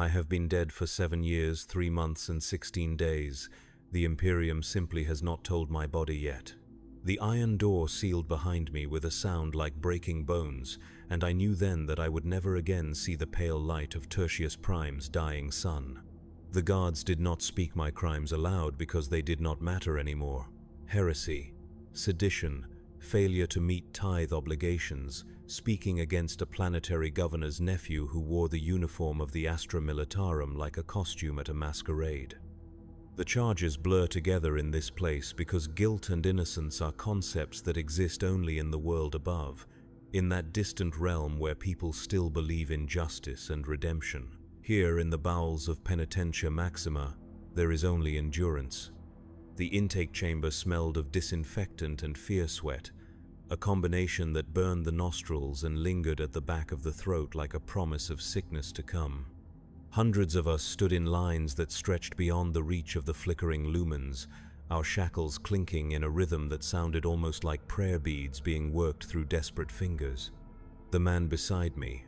I have been dead for 7 years, 3 months and 16 days. The Imperium simply has not told my body yet. The iron door sealed behind me with a sound like breaking bones, and I knew then that I would never again see the pale light of Tertius Prime's dying sun. The guards did not speak my crimes aloud because they did not matter anymore. Heresy, sedition, failure to meet tithe obligations, speaking against a planetary governor's nephew who wore the uniform of the Astra Militarum like a costume at a masquerade. The charges blur together in this place because guilt and innocence are concepts that exist only in the world above, in that distant realm where people still believe in justice and redemption. Here, in the bowels of Penitentia Maxima, there is only endurance. The intake chamber smelled of disinfectant and fear sweat, a combination that burned the nostrils and lingered at the back of the throat like a promise of sickness to come. Hundreds of us stood in lines that stretched beyond the reach of the flickering lumens, our shackles clinking in a rhythm that sounded almost like prayer beads being worked through desperate fingers. The man beside me,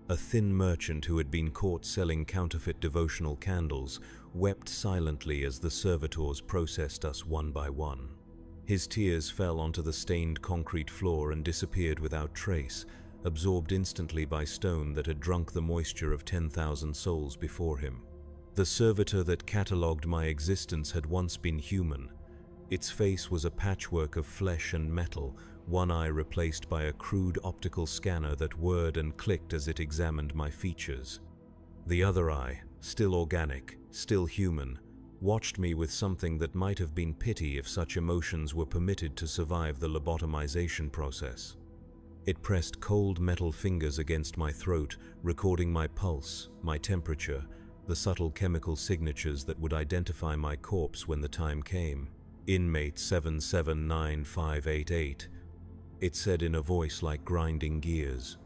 a thin merchant who had been caught selling counterfeit devotional candles, wept silently as the servitors processed us one by one. His tears fell onto the stained concrete floor and disappeared without trace, absorbed instantly by stone that had drunk the moisture of 10,000 souls before him. The servitor that catalogued my existence had once been human. Its face was a patchwork of flesh and metal, one eye replaced by a crude optical scanner that whirred and clicked as it examined my features. The other eye, still organic, still human, watched me with something that might have been pity if such emotions were permitted to survive the lobotomization process. It pressed cold metal fingers against my throat, recording my pulse, my temperature, the subtle chemical signatures that would identify my corpse when the time came. Inmate 779588. It said in a voice like grinding gears.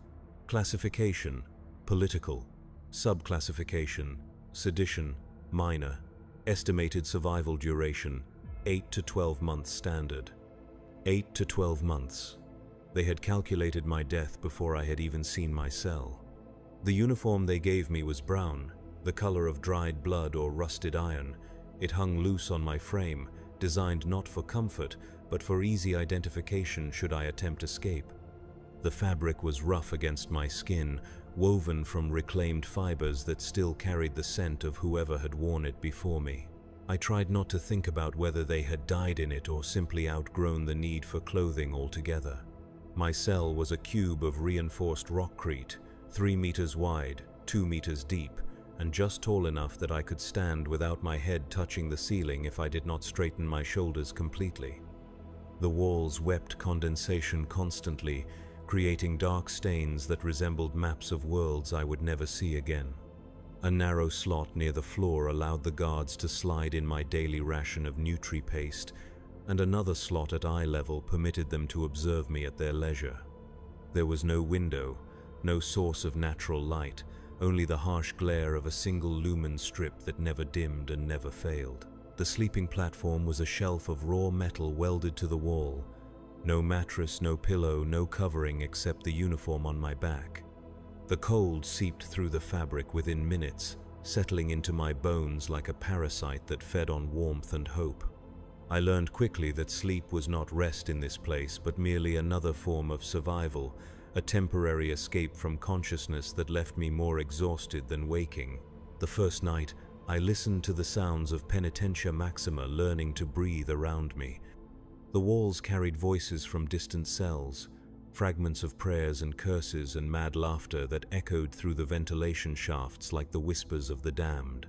Classification: political. Subclassification: sedition, minor. Estimated survival duration: 8 to 12 months standard. 8 to 12 months. They had calculated my death before I had even seen my cell. The uniform they gave me was brown, the color of dried blood or rusted iron. It hung loose on my frame, designed not for comfort, but for easy identification should I attempt escape. The fabric was rough against my skin, woven from reclaimed fibers that still carried the scent of whoever had worn it before me. I tried not to think about whether they had died in it or simply outgrown the need for clothing altogether. My cell was a cube of reinforced rockcrete, 3 meters wide, 2 meters deep, and just tall enough that I could stand without my head touching the ceiling if I did not straighten my shoulders completely. The walls wept condensation constantly, creating dark stains that resembled maps of worlds I would never see again. A narrow slot near the floor allowed the guards to slide in my daily ration of Nutri-Paste, and another slot at eye level permitted them to observe me at their leisure. There was no window, no source of natural light, only the harsh glare of a single lumen strip that never dimmed and never failed. The sleeping platform was a shelf of raw metal welded to the wall. No mattress, no pillow, no covering except the uniform on my back. The cold seeped through the fabric within minutes, settling into my bones like a parasite that fed on warmth and hope. I learned quickly that sleep was not rest in this place, but merely another form of survival, a temporary escape from consciousness that left me more exhausted than waking. The first night, I listened to the sounds of Penitentia Maxima learning to breathe around me. The walls carried voices from distant cells, fragments of prayers and curses and mad laughter that echoed through the ventilation shafts like the whispers of the damned.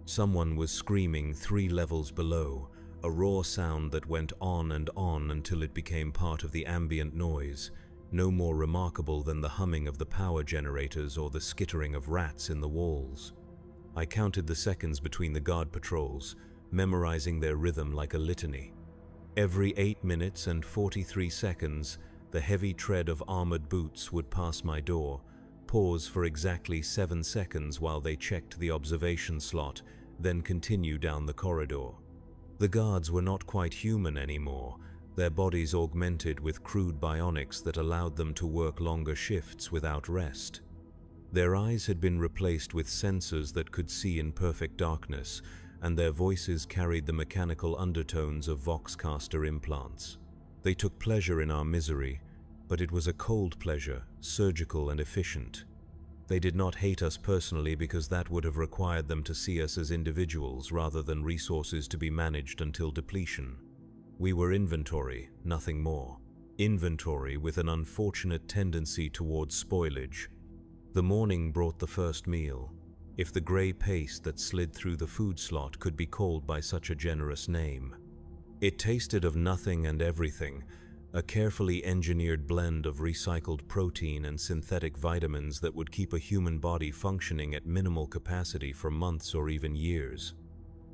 Someone was screaming 3 levels below, a raw sound that went on and on until it became part of the ambient noise, no more remarkable than the humming of the power generators or the skittering of rats in the walls. I counted the seconds between the guard patrols, memorizing their rhythm like a litany. Every 8 minutes and 43 seconds, the heavy tread of armored boots would pass my door, pause for exactly 7 seconds while they checked the observation slot, then continue down the corridor. The guards were not quite human anymore, their bodies augmented with crude bionics that allowed them to work longer shifts without rest. Their eyes had been replaced with sensors that could see in perfect darkness, and their voices carried the mechanical undertones of Voxcaster implants. They took pleasure in our misery, but it was a cold pleasure, surgical and efficient. They did not hate us personally because that would have required them to see us as individuals rather than resources to be managed until depletion. We were inventory, nothing more. Inventory with an unfortunate tendency towards spoilage. The morning brought the first meal, if the grey paste that slid through the food slot could be called by such a generous name. It tasted of nothing and everything, a carefully engineered blend of recycled protein and synthetic vitamins that would keep a human body functioning at minimal capacity for months or even years.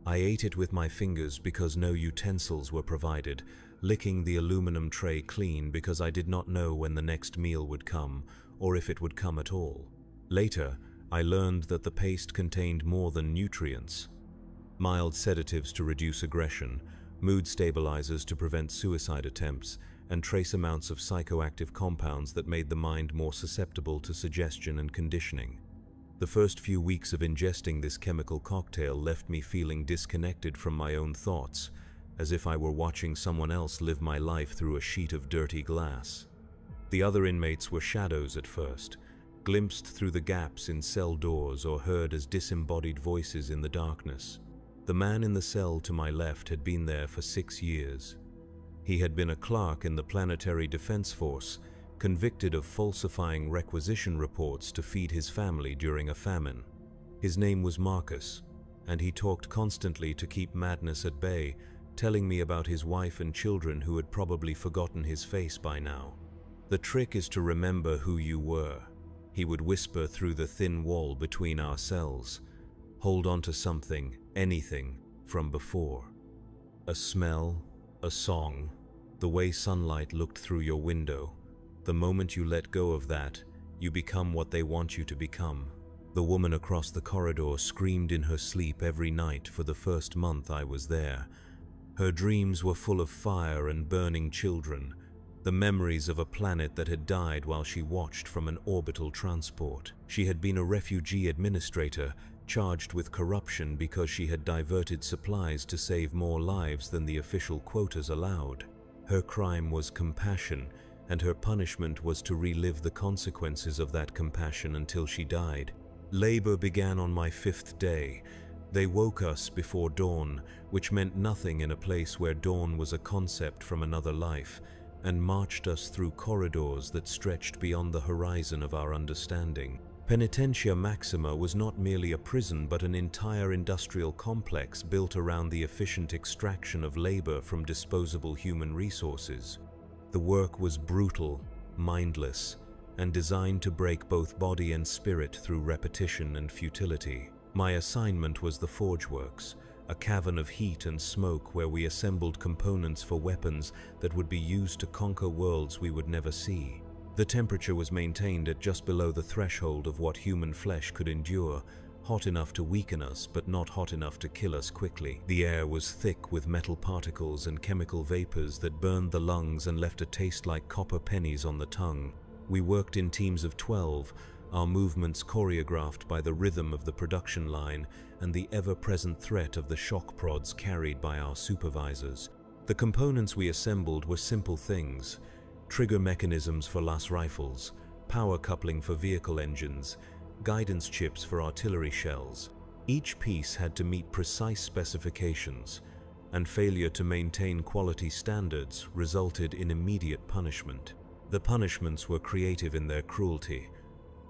I ate it with my fingers because no utensils were provided, licking the aluminum tray clean because I did not know when the next meal would come, or if it would come at all. Later, I learned that the paste contained more than nutrients. Mild sedatives to reduce aggression, mood stabilizers to prevent suicide attempts, and trace amounts of psychoactive compounds that made the mind more susceptible to suggestion and conditioning. The first few weeks of ingesting this chemical cocktail left me feeling disconnected from my own thoughts, as if I were watching someone else live my life through a sheet of dirty glass. The other inmates were shadows at first, glimpsed through the gaps in cell doors or heard as disembodied voices in the darkness. The man in the cell to my left had been there for 6 years. He had been a clerk in the Planetary Defense Force, convicted of falsifying requisition reports to feed his family during a famine. His name was Marcus, and he talked constantly to keep madness at bay, telling me about his wife and children who had probably forgotten his face by now. "The trick is to remember who you were," he would whisper through the thin wall between our cells. "Hold on to something, anything, from before. A smell, a song, the way sunlight looked through your window. The moment you let go of that, you become what they want you to become." The woman across the corridor screamed in her sleep every night for the first month I was there. Her dreams were full of fire and burning children, the memories of a planet that had died while she watched from an orbital transport. She had been a refugee administrator, charged with corruption because she had diverted supplies to save more lives than the official quotas allowed. Her crime was compassion, and her punishment was to relive the consequences of that compassion until she died. Labor began on my 5th day. They woke us before dawn, which meant nothing in a place where dawn was a concept from another life, and marched us through corridors that stretched beyond the horizon of our understanding. Penitentia Maxima was not merely a prison but an entire industrial complex built around the efficient extraction of labor from disposable human resources. The work was brutal, mindless, and designed to break both body and spirit through repetition and futility. My assignment was the Forge Works, a cavern of heat and smoke where we assembled components for weapons that would be used to conquer worlds we would never see. The temperature was maintained at just below the threshold of what human flesh could endure, hot enough to weaken us but not hot enough to kill us quickly. The air was thick with metal particles and chemical vapors that burned the lungs and left a taste like copper pennies on the tongue. We worked in teams of 12, our movements choreographed by the rhythm of the production line and the ever-present threat of the shock prods carried by our supervisors. The components we assembled were simple things: trigger mechanisms for las rifles, power coupling for vehicle engines, guidance chips for artillery shells. Each piece had to meet precise specifications, and failure to maintain quality standards resulted in immediate punishment. The punishments were creative in their cruelty.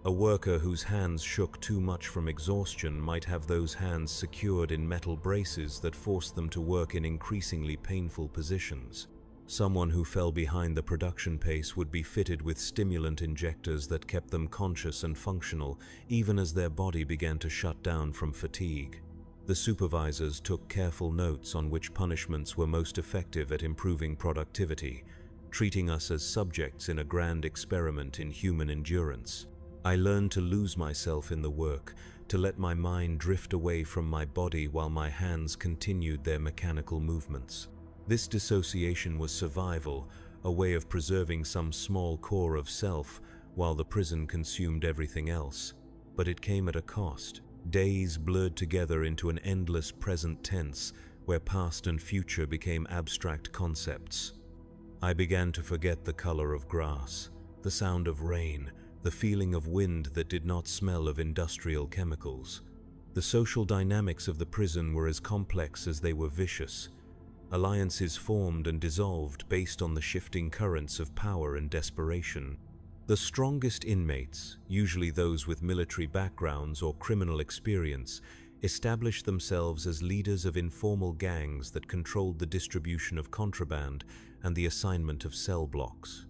A worker whose hands shook too much from exhaustion might have those hands secured in metal braces that forced them to work in increasingly painful positions. Someone who fell behind the production pace would be fitted with stimulant injectors that kept them conscious and functional, even as their body began to shut down from fatigue. The supervisors took careful notes on which punishments were most effective at improving productivity, treating us as subjects in a grand experiment in human endurance. I learned to lose myself in the work, to let my mind drift away from my body while my hands continued their mechanical movements. This dissociation was survival, a way of preserving some small core of self while the prison consumed everything else. but it came at a cost. Days blurred together into an endless present tense, where past and future became abstract concepts. I began to forget the color of grass, the sound of rain, the feeling of wind that did not smell of industrial chemicals. The social dynamics of the prison were as complex as they were vicious. Alliances formed and dissolved based on the shifting currents of power and desperation. The strongest inmates, usually those with military backgrounds or criminal experience, established themselves as leaders of informal gangs that controlled the distribution of contraband and the assignment of cell blocks.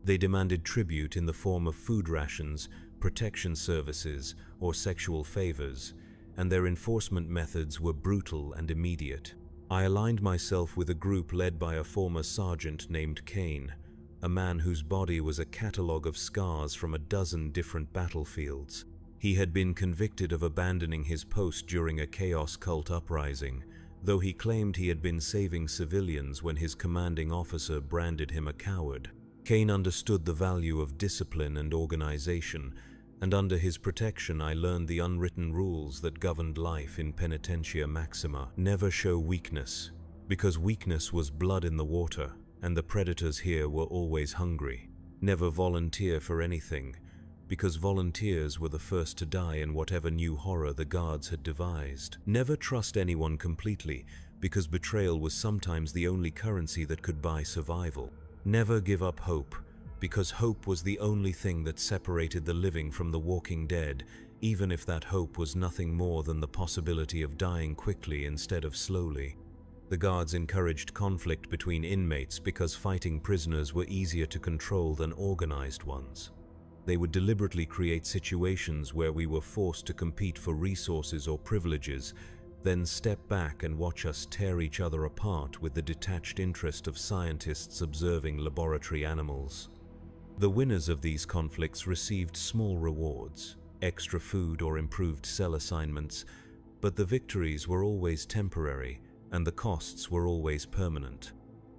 They demanded tribute in the form of food rations, protection services, or sexual favors, and their enforcement methods were brutal and immediate. I aligned myself with a group led by a former sergeant named Kane, a man whose body was a catalogue of scars from a dozen different battlefields. He had been convicted of abandoning his post during a chaos cult uprising, though he claimed he had been saving civilians when his commanding officer branded him a coward. Kane understood the value of discipline and organization, and under his protection I learned the unwritten rules that governed life in Penitentia Maxima. Never show weakness, because weakness was blood in the water, and the predators here were always hungry. Never volunteer for anything, because volunteers were the first to die in whatever new horror the guards had devised. Never trust anyone completely, because betrayal was sometimes the only currency that could buy survival. Never give up hope, because hope was the only thing that separated the living from the walking dead, even if that hope was nothing more than the possibility of dying quickly instead of slowly. The guards encouraged conflict between inmates because fighting prisoners were easier to control than organized ones. They would deliberately create situations where we were forced to compete for resources or privileges, then step back and watch us tear each other apart with the detached interest of scientists observing laboratory animals. The winners of these conflicts received small rewards, extra food or improved cell assignments, but the victories were always temporary and the costs were always permanent.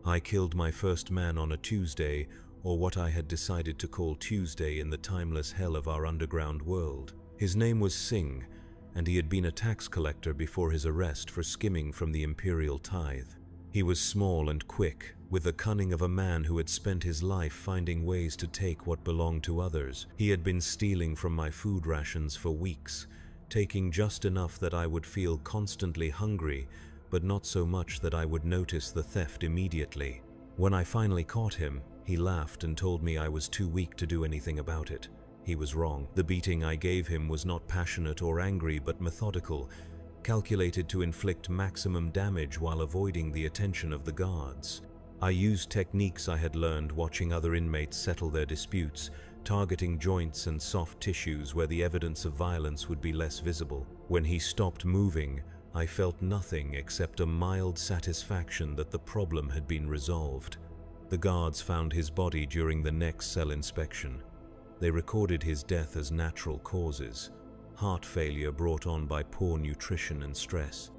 I killed my first man on a Tuesday, or what I had decided to call Tuesday in the timeless hell of our underground world. His name was Singh, and he had been a tax collector before his arrest for skimming from the imperial tithe. He was small and quick, with the cunning of a man who had spent his life finding ways to take what belonged to others. He had been stealing from my food rations for weeks, taking just enough that I would feel constantly hungry, but not so much that I would notice the theft immediately. When I finally caught him, he laughed and told me I was too weak to do anything about it. He was wrong. The beating I gave him was not passionate or angry, but methodical, calculated to inflict maximum damage while avoiding the attention of the guards. I used techniques I had learned watching other inmates settle their disputes, targeting joints and soft tissues where the evidence of violence would be less visible. When he stopped moving, I felt nothing except a mild satisfaction that the problem had been resolved. The guards found his body during the next cell inspection. They recorded his death as natural causes, heart failure brought on by poor nutrition and stress.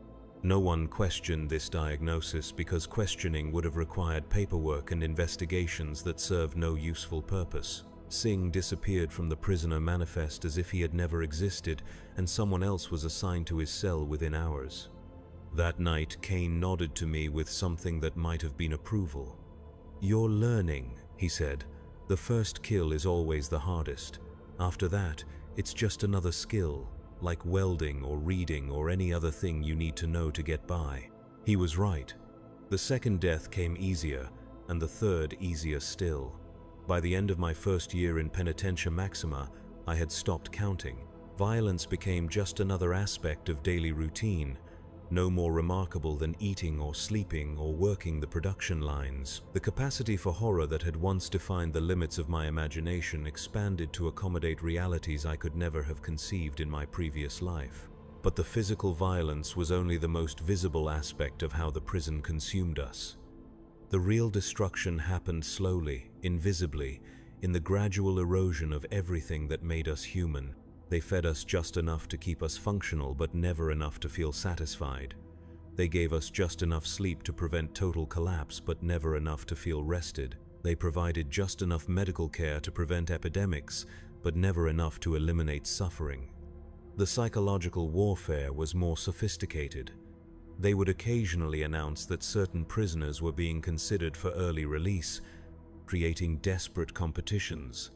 No one questioned this diagnosis because questioning would have required paperwork and investigations that served no useful purpose. Singh disappeared from the prisoner manifest as if he had never existed, and someone else was assigned to his cell within hours. That night, Kane nodded to me with something that might have been approval. "You're learning," he said. "The first kill is always the hardest. After that, it's just another skill, like welding or reading or any other thing you need to know to get by." He was right. The second death came easier, and the third easier still. By the end of my first year in Penitentia Maxima, I had stopped counting. Violence became just another aspect of daily routine, no more remarkable than eating or sleeping or working the production lines. The capacity for horror that had once defined the limits of my imagination expanded to accommodate realities I could never have conceived in my previous life. But the physical violence was only the most visible aspect of how the prison consumed us. The real destruction happened slowly, invisibly, in the gradual erosion of everything that made us human. They fed us just enough to keep us functional, but never enough to feel satisfied. They gave us just enough sleep to prevent total collapse, but never enough to feel rested. They provided just enough medical care to prevent epidemics, but never enough to eliminate suffering. The psychological warfare was more sophisticated. They would occasionally announce that certain prisoners were being considered for early release, creating desperate competitions,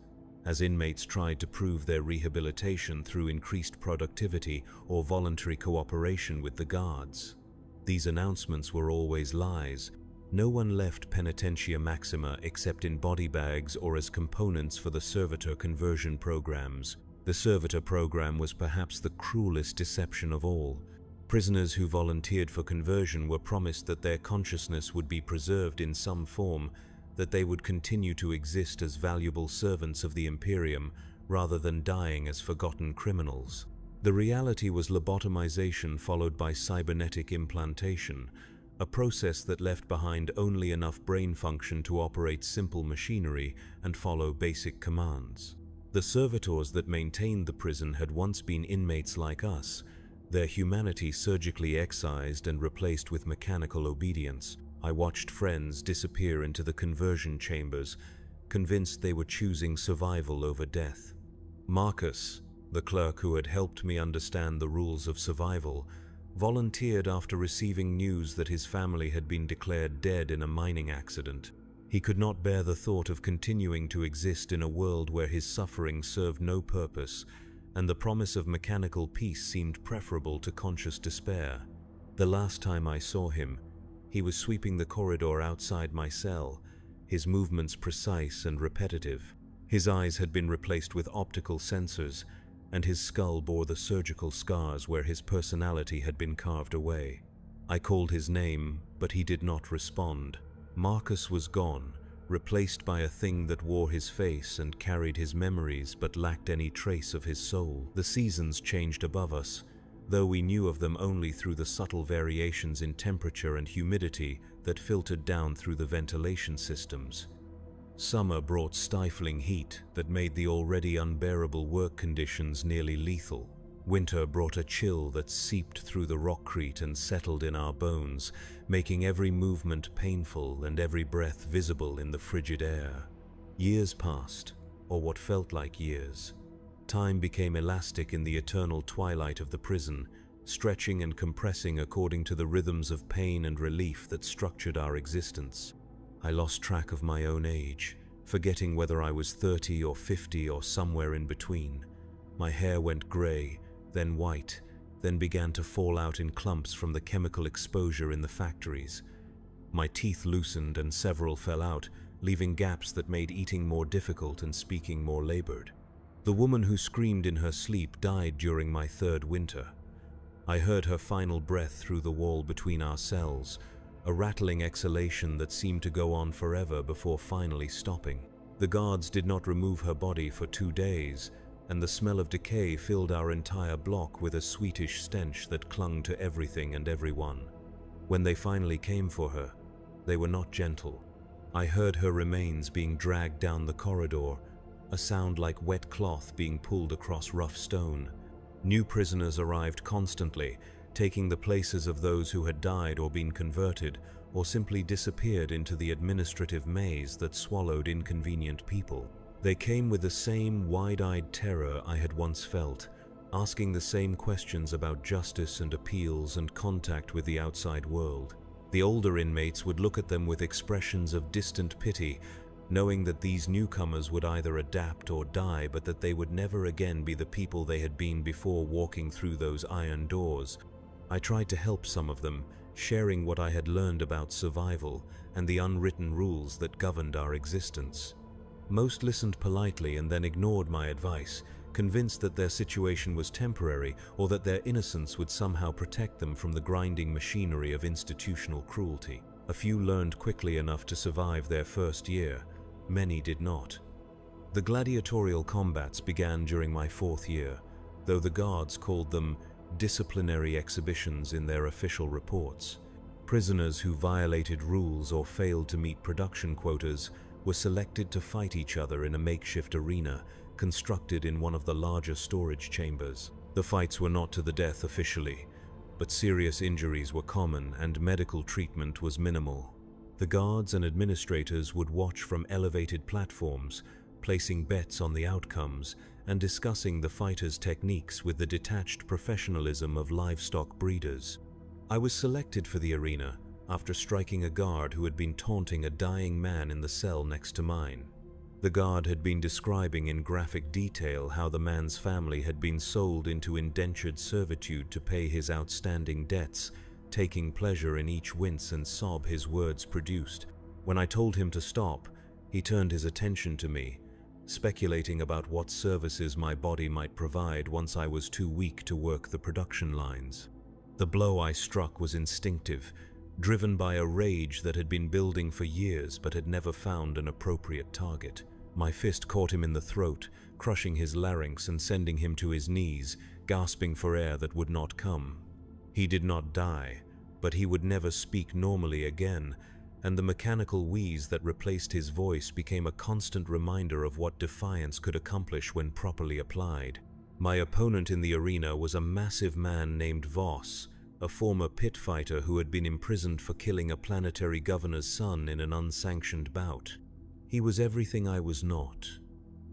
as inmates tried to prove their rehabilitation through increased productivity or voluntary cooperation with the guards. These announcements were always lies. No one left Penitentia Maxima except in body bags or as components for the servitor conversion programs. The servitor program was perhaps the cruelest deception of all. Prisoners who volunteered for conversion were promised that their consciousness would be preserved in some form, that they would continue to exist as valuable servants of the Imperium rather than dying as forgotten criminals. The reality was lobotomization followed by cybernetic implantation, a process that left behind only enough brain function to operate simple machinery and follow basic commands. The servitors that maintained the prison had once been inmates like us, their humanity surgically excised and replaced with mechanical obedience. I watched friends disappear into the conversion chambers, convinced they were choosing survival over death. Marcus, the clerk who had helped me understand the rules of survival, volunteered after receiving news that his family had been declared dead in a mining accident. He could not bear the thought of continuing to exist in a world where his suffering served no purpose, and the promise of mechanical peace seemed preferable to conscious despair. The last time I saw him, he was sweeping the corridor outside my cell, his movements precise and repetitive. His eyes had been replaced with optical sensors, and his skull bore the surgical scars where his personality had been carved away. I called his name, but he did not respond. Marcus was gone, replaced by a thing that wore his face and carried his memories but lacked any trace of his soul. The seasons changed above us, though we knew of them only through the subtle variations in temperature and humidity that filtered down through the ventilation systems. Summer brought stifling heat that made the already unbearable work conditions nearly lethal. Winter brought a chill that seeped through the rockcrete and settled in our bones, making every movement painful and every breath visible in the frigid air. Years passed, or what felt like years. Time became elastic in the eternal twilight of the prison, stretching and compressing according to the rhythms of pain and relief that structured our existence. I lost track of my own age, forgetting whether I was 30 or 50 or somewhere in between. My hair went gray, then white, then began to fall out in clumps from the chemical exposure in the factories. My teeth loosened and several fell out, leaving gaps that made eating more difficult and speaking more labored. The woman who screamed in her sleep died during my third winter. I heard her final breath through the wall between our cells, a rattling exhalation that seemed to go on forever before finally stopping. The guards did not remove her body for 2 days, and the smell of decay filled our entire block with a sweetish stench that clung to everything and everyone. When they finally came for her, they were not gentle. I heard her remains being dragged down the corridor, a sound like wet cloth being pulled across rough stone. New prisoners arrived constantly, taking the places of those who had died or been converted, or simply disappeared into the administrative maze that swallowed inconvenient people. They came with the same wide-eyed terror I had once felt, asking the same questions about justice and appeals and contact with the outside world. The older inmates would look at them with expressions of distant pity, knowing that these newcomers would either adapt or die, but that they would never again be the people they had been before walking through those iron doors. I tried to help some of them, sharing what I had learned about survival and the unwritten rules that governed our existence. Most listened politely and then ignored my advice, convinced that their situation was temporary or that their innocence would somehow protect them from the grinding machinery of institutional cruelty. A few learned quickly enough to survive their first year. Many did not. The gladiatorial combats began during my 4th year, though the guards called them disciplinary exhibitions in their official reports. Prisoners who violated rules or failed to meet production quotas were selected to fight each other in a makeshift arena constructed in one of the larger storage chambers. The fights were not to the death officially, but serious injuries were common and medical treatment was minimal. The guards and administrators would watch from elevated platforms, placing bets on the outcomes and discussing the fighters' techniques with the detached professionalism of livestock breeders. I was selected for the arena after striking a guard who had been taunting a dying man in the cell next to mine. The guard had been describing in graphic detail how the man's family had been sold into indentured servitude to pay his outstanding debts, taking pleasure in each wince and sob his words produced. When I told him to stop, he turned his attention to me, speculating about what services my body might provide once I was too weak to work the production lines. The blow I struck was instinctive, driven by a rage that had been building for years but had never found an appropriate target. My fist caught him in the throat, crushing his larynx and sending him to his knees, gasping for air that would not come. He did not die, but he would never speak normally again, and the mechanical wheeze that replaced his voice became a constant reminder of what defiance could accomplish when properly applied. My opponent in the arena was a massive man named Voss, a former pit fighter who had been imprisoned for killing a planetary governor's son in an unsanctioned bout. He was everything I was not.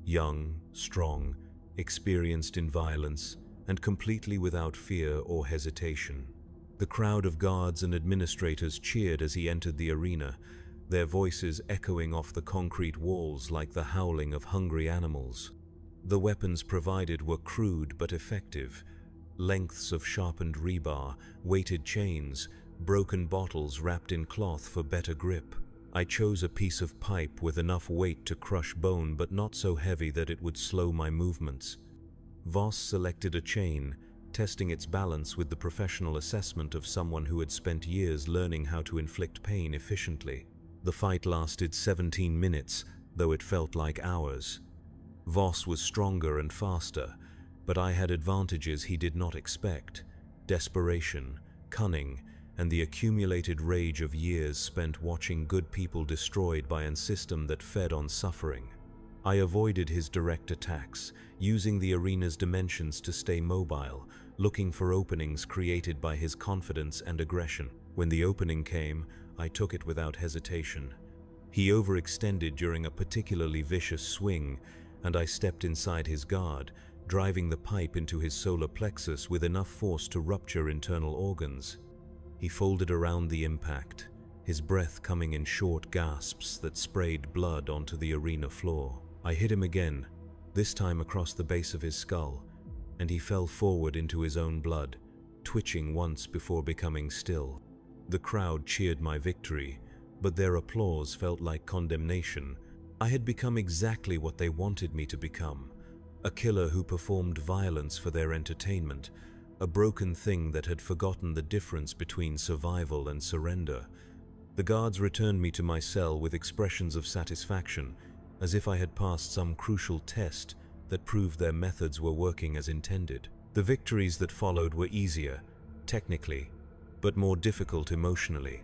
Young, strong, experienced in violence, and completely without fear or hesitation. The crowd of guards and administrators cheered as he entered the arena, their voices echoing off the concrete walls like the howling of hungry animals. The weapons provided were crude but effective. Lengths of sharpened rebar, weighted chains, broken bottles wrapped in cloth for better grip. I chose a piece of pipe with enough weight to crush bone but not so heavy that it would slow my movements. Voss selected a chain, testing its balance with the professional assessment of someone who had spent years learning how to inflict pain efficiently. The fight lasted 17 minutes, though it felt like hours. Voss was stronger and faster, but I had advantages he did not expect: desperation, cunning, and the accumulated rage of years spent watching good people destroyed by a system that fed on suffering. I avoided his direct attacks, using the arena's dimensions to stay mobile, looking for openings created by his confidence and aggression. When the opening came, I took it without hesitation. He overextended during a particularly vicious swing, and I stepped inside his guard, driving the pipe into his solar plexus with enough force to rupture internal organs. He folded around the impact, his breath coming in short gasps that sprayed blood onto the arena floor. I hit him again, this time across the base of his skull, and he fell forward into his own blood, twitching once before becoming still. The crowd cheered my victory, but their applause felt like condemnation. I had become exactly what they wanted me to become: a killer who performed violence for their entertainment, a broken thing that had forgotten the difference between survival and surrender. The guards returned me to my cell with expressions of satisfaction, as if I had passed some crucial test that proved their methods were working as intended. The victories that followed were easier, technically, but more difficult emotionally.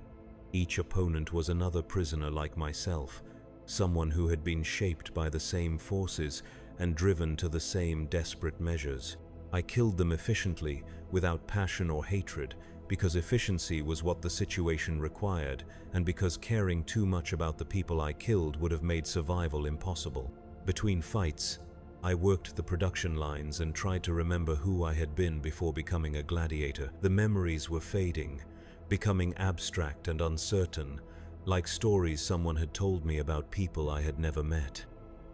Each opponent was another prisoner like myself, someone who had been shaped by the same forces and driven to the same desperate measures. I killed them efficiently, without passion or hatred, because efficiency was what the situation required, and because caring too much about the people I killed would have made survival impossible. Between fights, I worked the production lines and tried to remember who I had been before becoming a gladiator. The memories were fading, becoming abstract and uncertain, like stories someone had told me about people I had never met.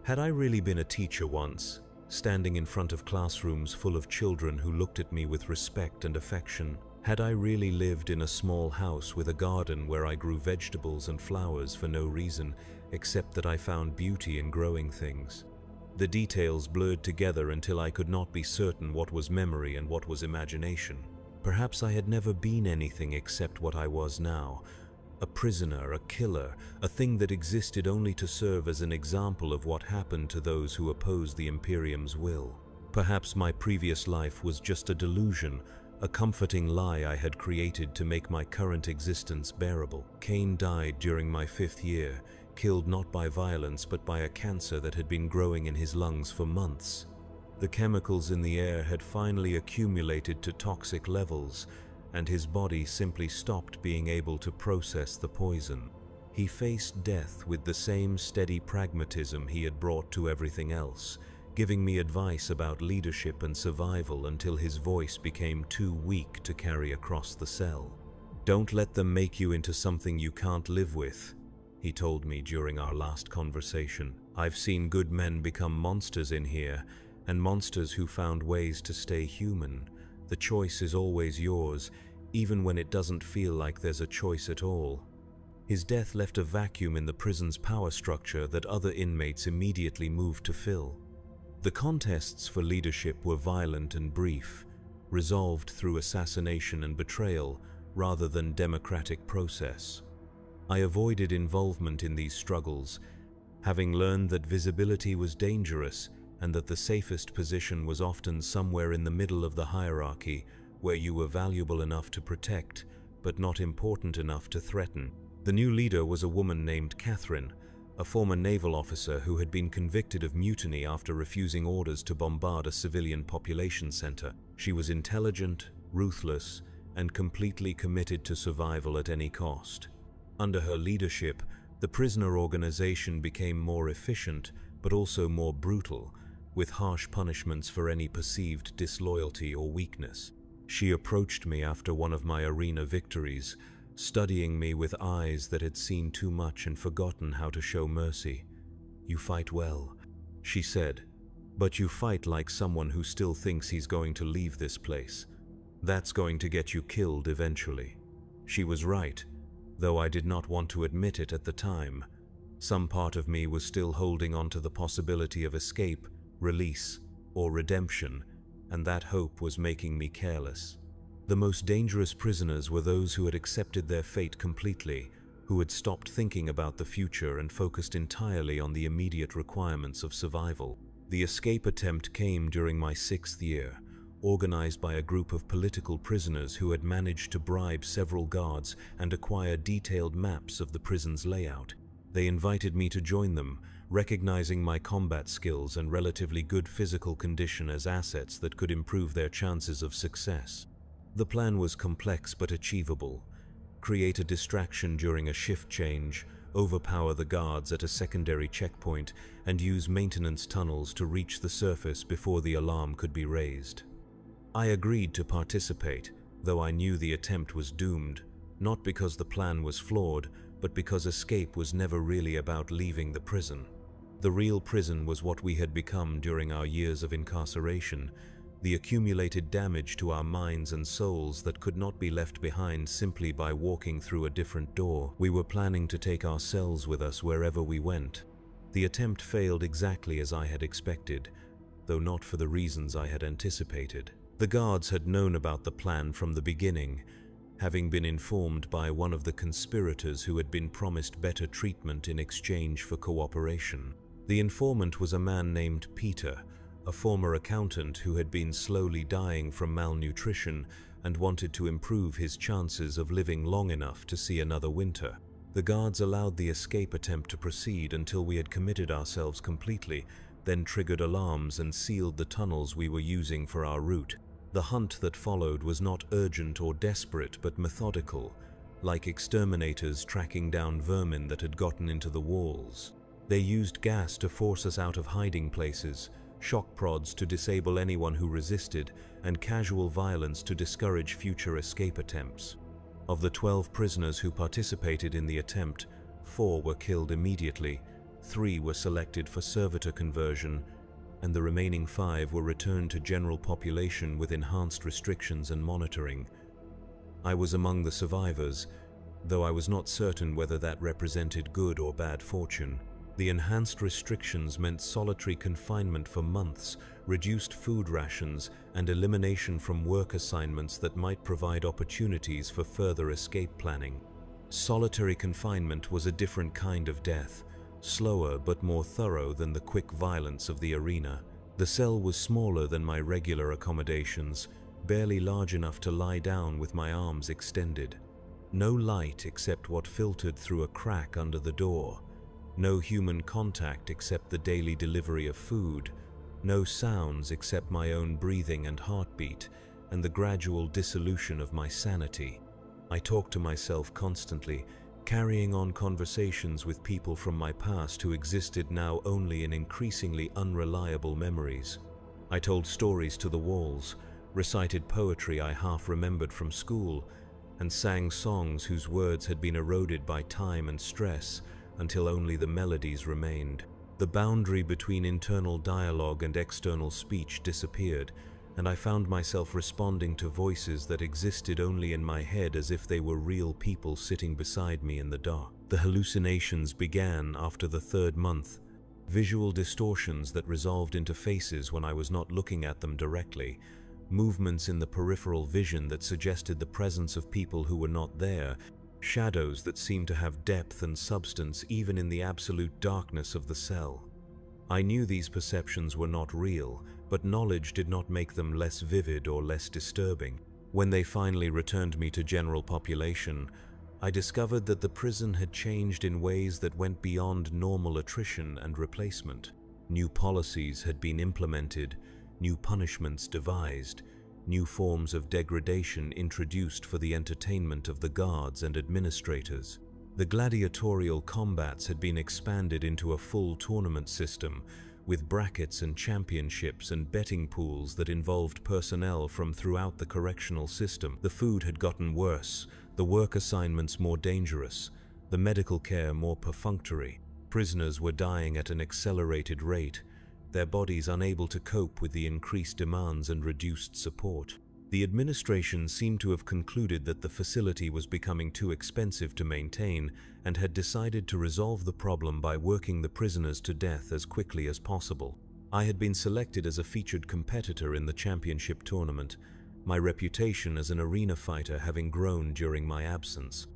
Had I really been a teacher once, standing in front of classrooms full of children who looked at me with respect and affection? Had I really lived in a small house with a garden where I grew vegetables and flowers for no reason, except that I found beauty in growing things? The details blurred together until I could not be certain what was memory and what was imagination. Perhaps I had never been anything except what I was now: a prisoner, a killer, a thing that existed only to serve as an example of what happened to those who opposed the Imperium's will. Perhaps my previous life was just a delusion, a comforting lie I had created to make my current existence bearable. Cain died during my 5th year, killed not by violence but by a cancer that had been growing in his lungs for months. The chemicals in the air had finally accumulated to toxic levels, and his body simply stopped being able to process the poison. He faced death with the same steady pragmatism he had brought to everything else, giving me advice about leadership and survival until his voice became too weak to carry across the cell. "Don't let them make you into something you can't live with," he told me during our last conversation. "I've seen good men become monsters in here, and monsters who found ways to stay human. The choice is always yours, even when it doesn't feel like there's a choice at all." His death left a vacuum in the prison's power structure that other inmates immediately moved to fill. The contests for leadership were violent and brief, resolved through assassination and betrayal rather than democratic process. I avoided involvement in these struggles, having learned that visibility was dangerous and that the safest position was often somewhere in the middle of the hierarchy, where you were valuable enough to protect, but not important enough to threaten. The new leader was a woman named Catherine, a former naval officer who had been convicted of mutiny after refusing orders to bombard a civilian population center. She was intelligent, ruthless, and completely committed to survival at any cost. Under her leadership, the prisoner organization became more efficient, but also more brutal, with harsh punishments for any perceived disloyalty or weakness. She approached me after one of my arena victories, studying me with eyes that had seen too much and forgotten how to show mercy. "You fight well," she said, "but you fight like someone who still thinks he's going to leave this place. That's going to get you killed eventually." She was right, though I did not want to admit it at the time. Some part of me was still holding on to the possibility of escape, release, or redemption, and that hope was making me careless. The most dangerous prisoners were those who had accepted their fate completely, who had stopped thinking about the future and focused entirely on the immediate requirements of survival. The escape attempt came during my 6th year, organized by a group of political prisoners who had managed to bribe several guards and acquire detailed maps of the prison's layout. They invited me to join them, recognizing my combat skills and relatively good physical condition as assets that could improve their chances of success. The plan was complex but achievable. Create a distraction during a shift change, overpower the guards at a secondary checkpoint, and use maintenance tunnels to reach the surface before the alarm could be raised. I agreed to participate, though I knew the attempt was doomed, not because the plan was flawed, but because escape was never really about leaving the prison. The real prison was what we had become during our years of incarceration, the accumulated damage to our minds and souls that could not be left behind simply by walking through a different door. We were planning to take our cells with us wherever we went. The attempt failed exactly as I had expected, though not for the reasons I had anticipated. The guards had known about the plan from the beginning, having been informed by one of the conspirators who had been promised better treatment in exchange for cooperation. The informant was a man named Peter, a former accountant who had been slowly dying from malnutrition and wanted to improve his chances of living long enough to see another winter. The guards allowed the escape attempt to proceed until we had committed ourselves completely, then triggered alarms and sealed the tunnels we were using for our route. The hunt that followed was not urgent or desperate, but methodical, like exterminators tracking down vermin that had gotten into the walls. They used gas to force us out of hiding places, shock prods to disable anyone who resisted, and casual violence to discourage future escape attempts. Of the 12 prisoners who participated in the attempt, 4 were killed immediately, 3 were selected for servitor conversion, and the remaining 5 were returned to general population with enhanced restrictions and monitoring. I was among the survivors, though I was not certain whether that represented good or bad fortune. The enhanced restrictions meant solitary confinement for months, reduced food rations, and elimination from work assignments that might provide opportunities for further escape planning. Solitary confinement was a different kind of death, slower but more thorough than the quick violence of the arena. The cell was smaller than my regular accommodations, barely large enough to lie down with my arms extended. No light except what filtered through a crack under the door. No human contact except the daily delivery of food. No sounds except my own breathing and heartbeat, and the gradual dissolution of my sanity. I talked to myself constantly, carrying on conversations with people from my past who existed now only in increasingly unreliable memories. I told stories to the walls, recited poetry I half remembered from school, and sang songs whose words had been eroded by time and stress until only the melodies remained. The boundary between internal dialogue and external speech disappeared, and I found myself responding to voices that existed only in my head as if they were real people sitting beside me in the dark. The hallucinations began after the third month, visual distortions that resolved into faces when I was not looking at them directly, movements in the peripheral vision that suggested the presence of people who were not there, shadows that seemed to have depth and substance even in the absolute darkness of the cell. I knew these perceptions were not real, but knowledge did not make them less vivid or less disturbing. When they finally returned me to general population, I discovered that the prison had changed in ways that went beyond normal attrition and replacement. New policies had been implemented, new punishments devised, new forms of degradation introduced for the entertainment of the guards and administrators. The gladiatorial combats had been expanded into a full tournament system, with brackets and championships and betting pools that involved personnel from throughout the correctional system. The food had gotten worse, the work assignments more dangerous, the medical care more perfunctory. Prisoners were dying at an accelerated rate, their bodies unable to cope with the increased demands and reduced support. The administration seemed to have concluded that the facility was becoming too expensive to maintain and had decided to resolve the problem by working the prisoners to death as quickly as possible. I had been selected as a featured competitor in the championship tournament, my reputation as an arena fighter having grown during my absence.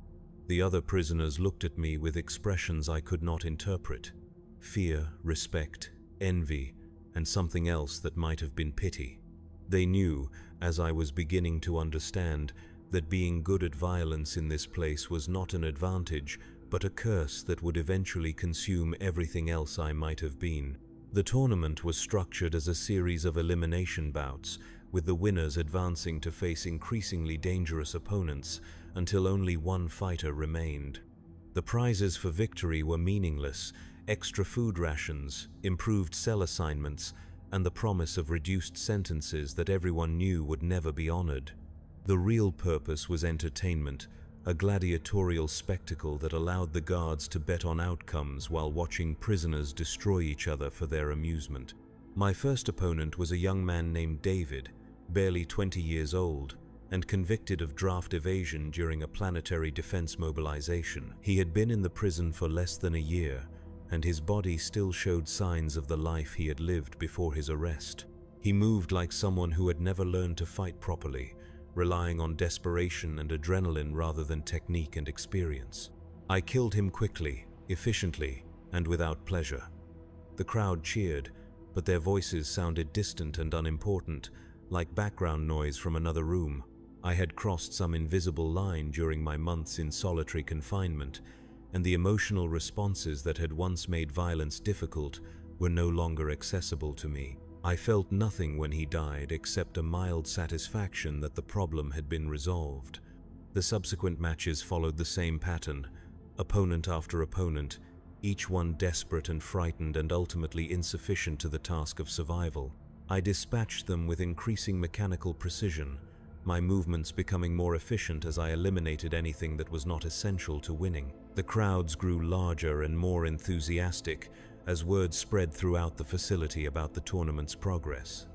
The other prisoners looked at me with expressions I could not interpret: fear, respect, envy, and something else that might have been pity. They knew, as I was beginning to understand, that being good at violence in this place was not an advantage, but a curse that would eventually consume everything else I might have been. The tournament was structured as a series of elimination bouts, with the winners advancing to face increasingly dangerous opponents until only one fighter remained. The prizes for victory were meaningless: extra food rations, improved cell assignments, and the promise of reduced sentences that everyone knew would never be honored. The real purpose was entertainment, a gladiatorial spectacle that allowed the guards to bet on outcomes while watching prisoners destroy each other for their amusement. My first opponent was a young man named David, barely 20 years old, and convicted of draft evasion during a planetary defense mobilization. He had been in the prison for less than a year, and his body still showed signs of the life he had lived before his arrest. He moved like someone who had never learned to fight properly, relying on desperation and adrenaline rather than technique and experience. I killed him quickly, efficiently, and without pleasure. The crowd cheered, but their voices sounded distant and unimportant, like background noise from another room. I had crossed some invisible line during my months in solitary confinement, and the emotional responses that had once made violence difficult were no longer accessible to me. I felt nothing when he died except a mild satisfaction that the problem had been resolved. The subsequent matches followed the same pattern, opponent after opponent, each one desperate and frightened and ultimately insufficient to the task of survival. I dispatched them with increasing mechanical precision, my movements becoming more efficient as I eliminated anything that was not essential to winning. The crowds grew larger and more enthusiastic as word spread throughout the facility about the tournament's progress.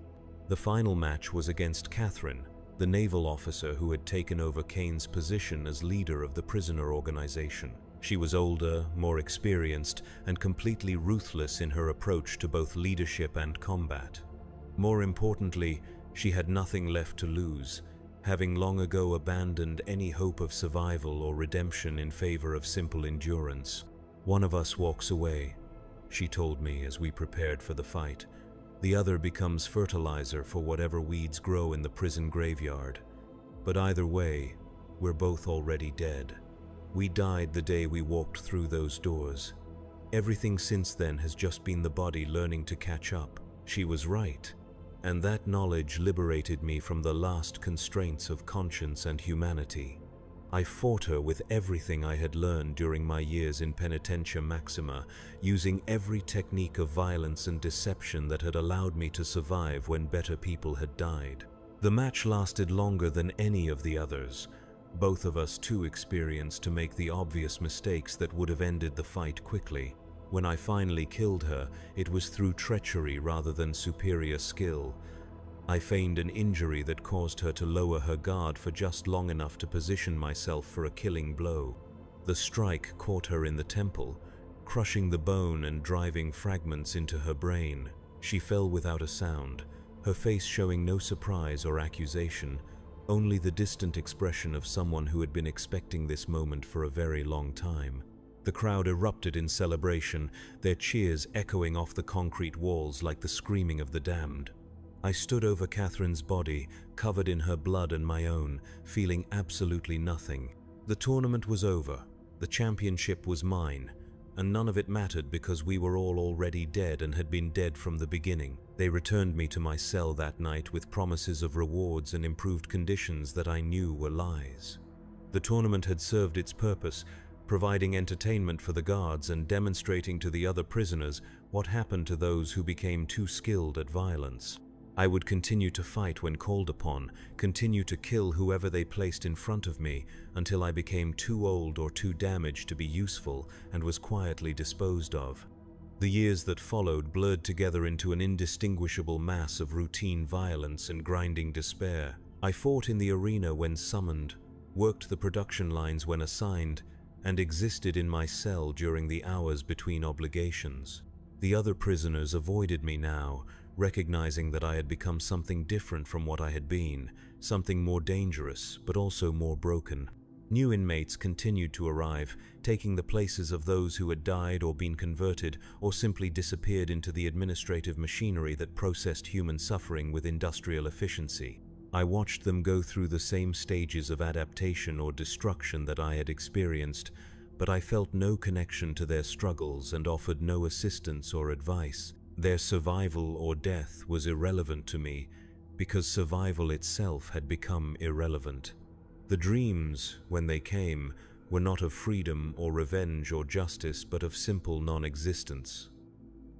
The final match was against Catherine, the naval officer who had taken over Kane's position as leader of the prisoner organization. She was older, more experienced, and completely ruthless in her approach to both leadership and combat. More importantly, she had nothing left to lose, having long ago abandoned any hope of survival or redemption in favor of simple endurance. "One of us walks away," she told me as we prepared for the fight. "The other becomes fertilizer for whatever weeds grow in the prison graveyard. But either way, we're both already dead. We died the day we walked through those doors. Everything since then has just been the body learning to catch up." She was right, and that knowledge liberated me from the last constraints of conscience and humanity. I fought her with everything I had learned during my years in Penitentia Maxima, using every technique of violence and deception that had allowed me to survive when better people had died. The match lasted longer than any of the others, both of us too experienced to make the obvious mistakes that would have ended the fight quickly. When I finally killed her, it was through treachery rather than superior skill. I feigned an injury that caused her to lower her guard for just long enough to position myself for a killing blow. The strike caught her in the temple, crushing the bone and driving fragments into her brain. She fell without a sound, her face showing no surprise or accusation, only the distant expression of someone who had been expecting this moment for a very long time. The crowd erupted in celebration, their cheers echoing off the concrete walls like the screaming of the damned. I stood over Catherine's body, covered in her blood and my own, feeling absolutely nothing. The tournament was over, the championship was mine, and none of it mattered because we were all already dead and had been dead from the beginning. They returned me to my cell that night with promises of rewards and improved conditions that I knew were lies. The tournament had served its purpose, providing entertainment for the guards and demonstrating to the other prisoners what happened to those who became too skilled at violence. I would continue to fight when called upon, continue to kill whoever they placed in front of me until I became too old or too damaged to be useful and was quietly disposed of. The years that followed blurred together into an indistinguishable mass of routine violence and grinding despair. I fought in the arena when summoned, worked the production lines when assigned, and existed in my cell during the hours between obligations. The other prisoners avoided me now, recognizing that I had become something different from what I had been, something more dangerous, but also more broken. New inmates continued to arrive, taking the places of those who had died or been converted or simply disappeared into the administrative machinery that processed human suffering with industrial efficiency. I watched them go through the same stages of adaptation or destruction that I had experienced, but I felt no connection to their struggles and offered no assistance or advice. Their survival or death was irrelevant to me because survival itself had become irrelevant. The dreams, when they came, were not of freedom or revenge or justice, but of simple non-existence.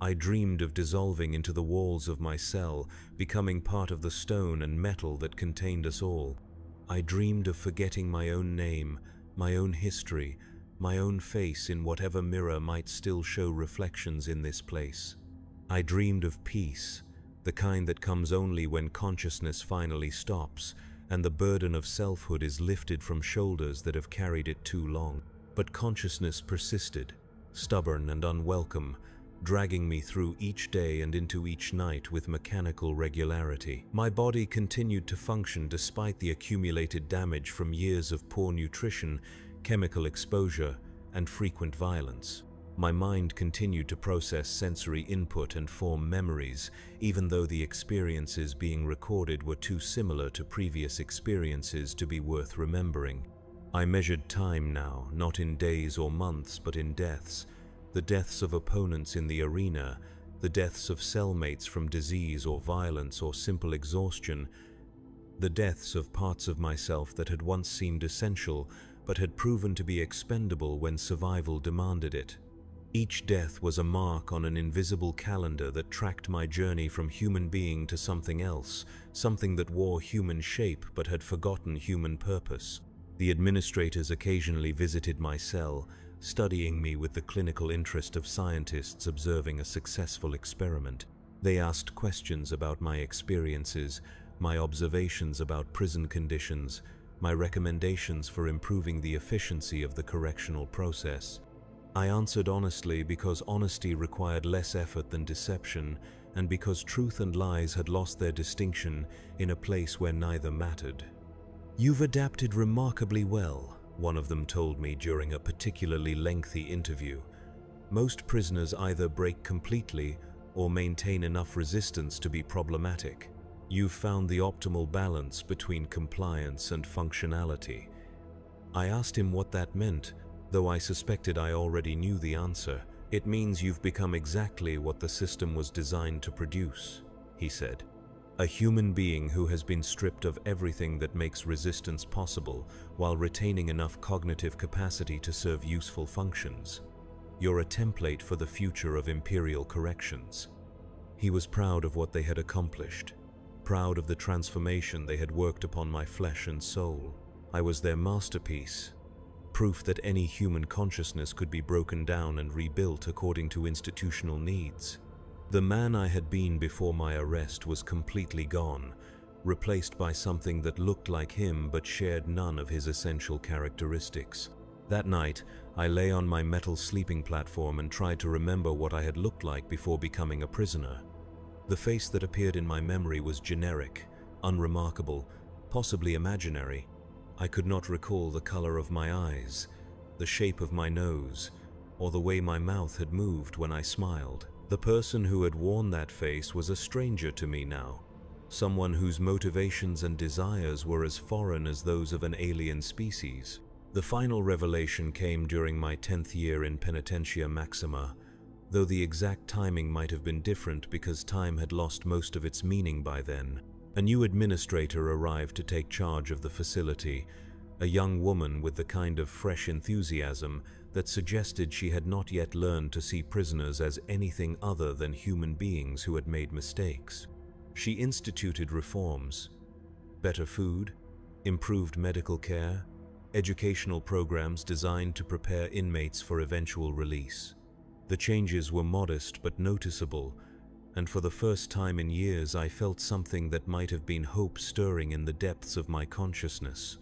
I dreamed of dissolving into the walls of my cell, becoming part of the stone and metal that contained us all. I dreamed of forgetting my own name, my own history, my own face in whatever mirror might still show reflections in this place. I dreamed of peace, the kind that comes only when consciousness finally stops and the burden of selfhood is lifted from shoulders that have carried it too long. But consciousness persisted, stubborn and unwelcome, dragging me through each day and into each night with mechanical regularity. My body continued to function despite the accumulated damage from years of poor nutrition, chemical exposure, and frequent violence. My mind continued to process sensory input and form memories, even though the experiences being recorded were too similar to previous experiences to be worth remembering. I measured time now, not in days or months, but in deaths. The deaths of opponents in the arena, the deaths of cellmates from disease or violence or simple exhaustion, the deaths of parts of myself that had once seemed essential, but had proven to be expendable when survival demanded it. Each death was a mark on an invisible calendar that tracked my journey from human being to something else, something that wore human shape but had forgotten human purpose. The administrators occasionally visited my cell, studying me with the clinical interest of scientists observing a successful experiment. They asked questions about my experiences, my observations about prison conditions, my recommendations for improving the efficiency of the correctional process. I answered honestly because honesty required less effort than deception, and because truth and lies had lost their distinction in a place where neither mattered. "You've adapted remarkably well," one of them told me during a particularly lengthy interview. "Most prisoners either break completely or maintain enough resistance to be problematic. You've found the optimal balance between compliance and functionality." I asked him what that meant, though I suspected I already knew the answer. "It means you've become exactly what the system was designed to produce," he said. A human being who has been stripped of everything that makes resistance possible while retaining enough cognitive capacity to serve useful functions. You're a template for the future of Imperial corrections. He was proud of what they had accomplished, proud of the transformation they had worked upon my flesh and soul. I was their masterpiece, proof that any human consciousness could be broken down and rebuilt according to institutional needs. The man I had been before my arrest was completely gone, replaced by something that looked like him but shared none of his essential characteristics. That night, I lay on my metal sleeping platform and tried to remember what I had looked like before becoming a prisoner. The face that appeared in my memory was generic, unremarkable, possibly imaginary. I could not recall the color of my eyes, the shape of my nose, or the way my mouth had moved when I smiled. The person who had worn that face was a stranger to me now, someone whose motivations and desires were as foreign as those of an alien species. The final revelation came during my 10th year in Penitentia Maxima, though the exact timing might have been different because time had lost most of its meaning by then. A new administrator arrived to take charge of the facility, a young woman with the kind of fresh enthusiasm that suggested she had not yet learned to see prisoners as anything other than human beings who had made mistakes. She instituted reforms: better food, improved medical care, educational programs designed to prepare inmates for eventual release. The changes were modest but noticeable, and for the first time in years I felt something that might have been hope stirring in the depths of my consciousness.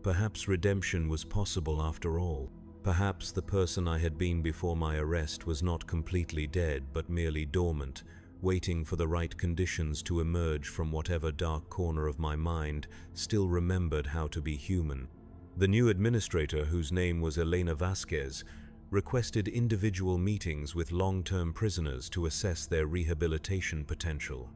Perhaps redemption was possible after all. Perhaps the person I had been before my arrest was not completely dead but merely dormant, waiting for the right conditions to emerge from whatever dark corner of my mind still remembered how to be human. The new administrator, whose name was Elena Vasquez, requested individual meetings with long-term prisoners to assess their rehabilitation potential.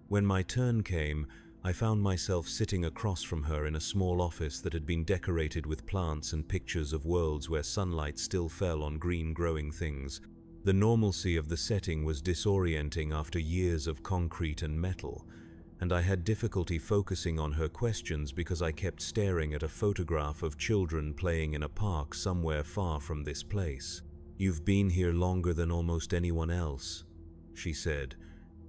When my turn came, I found myself sitting across from her in a small office that had been decorated with plants and pictures of worlds where sunlight still fell on green growing things. The normalcy of the setting was disorienting after years of concrete and metal, and I had difficulty focusing on her questions because I kept staring at a photograph of children playing in a park somewhere far from this place. "You've been here longer than almost anyone else," she said,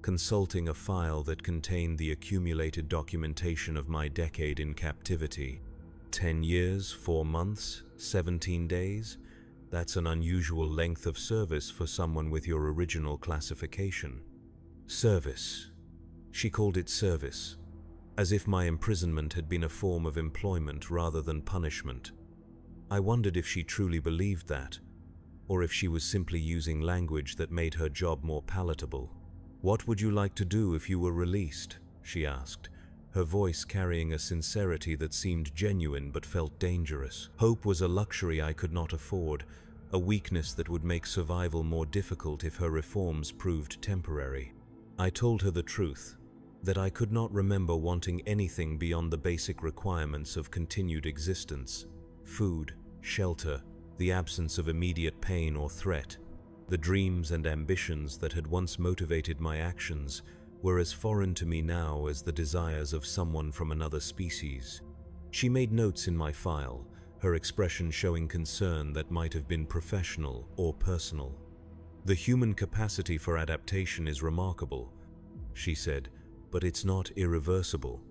consulting a file that contained the accumulated documentation of my decade in captivity. 10 years, 4 months, 17 days? That's an unusual length of service for someone with your original classification. Service. She called it service, as if my imprisonment had been a form of employment rather than punishment. I wondered if she truly believed that, or if she was simply using language that made her job more palatable. "What would you like to do if you were released?" she asked, her voice carrying a sincerity that seemed genuine but felt dangerous. Hope was a luxury I could not afford, a weakness that would make survival more difficult if her reforms proved temporary. I told her the truth, that I could not remember wanting anything beyond the basic requirements of continued existence: food, shelter, the absence of immediate pain or threat. The dreams and ambitions that had once motivated my actions were as foreign to me now as the desires of someone from another species. She made notes in my file, her expression showing concern that might have been professional or personal. "The human capacity for adaptation is remarkable," she said, "but it's not irreversible.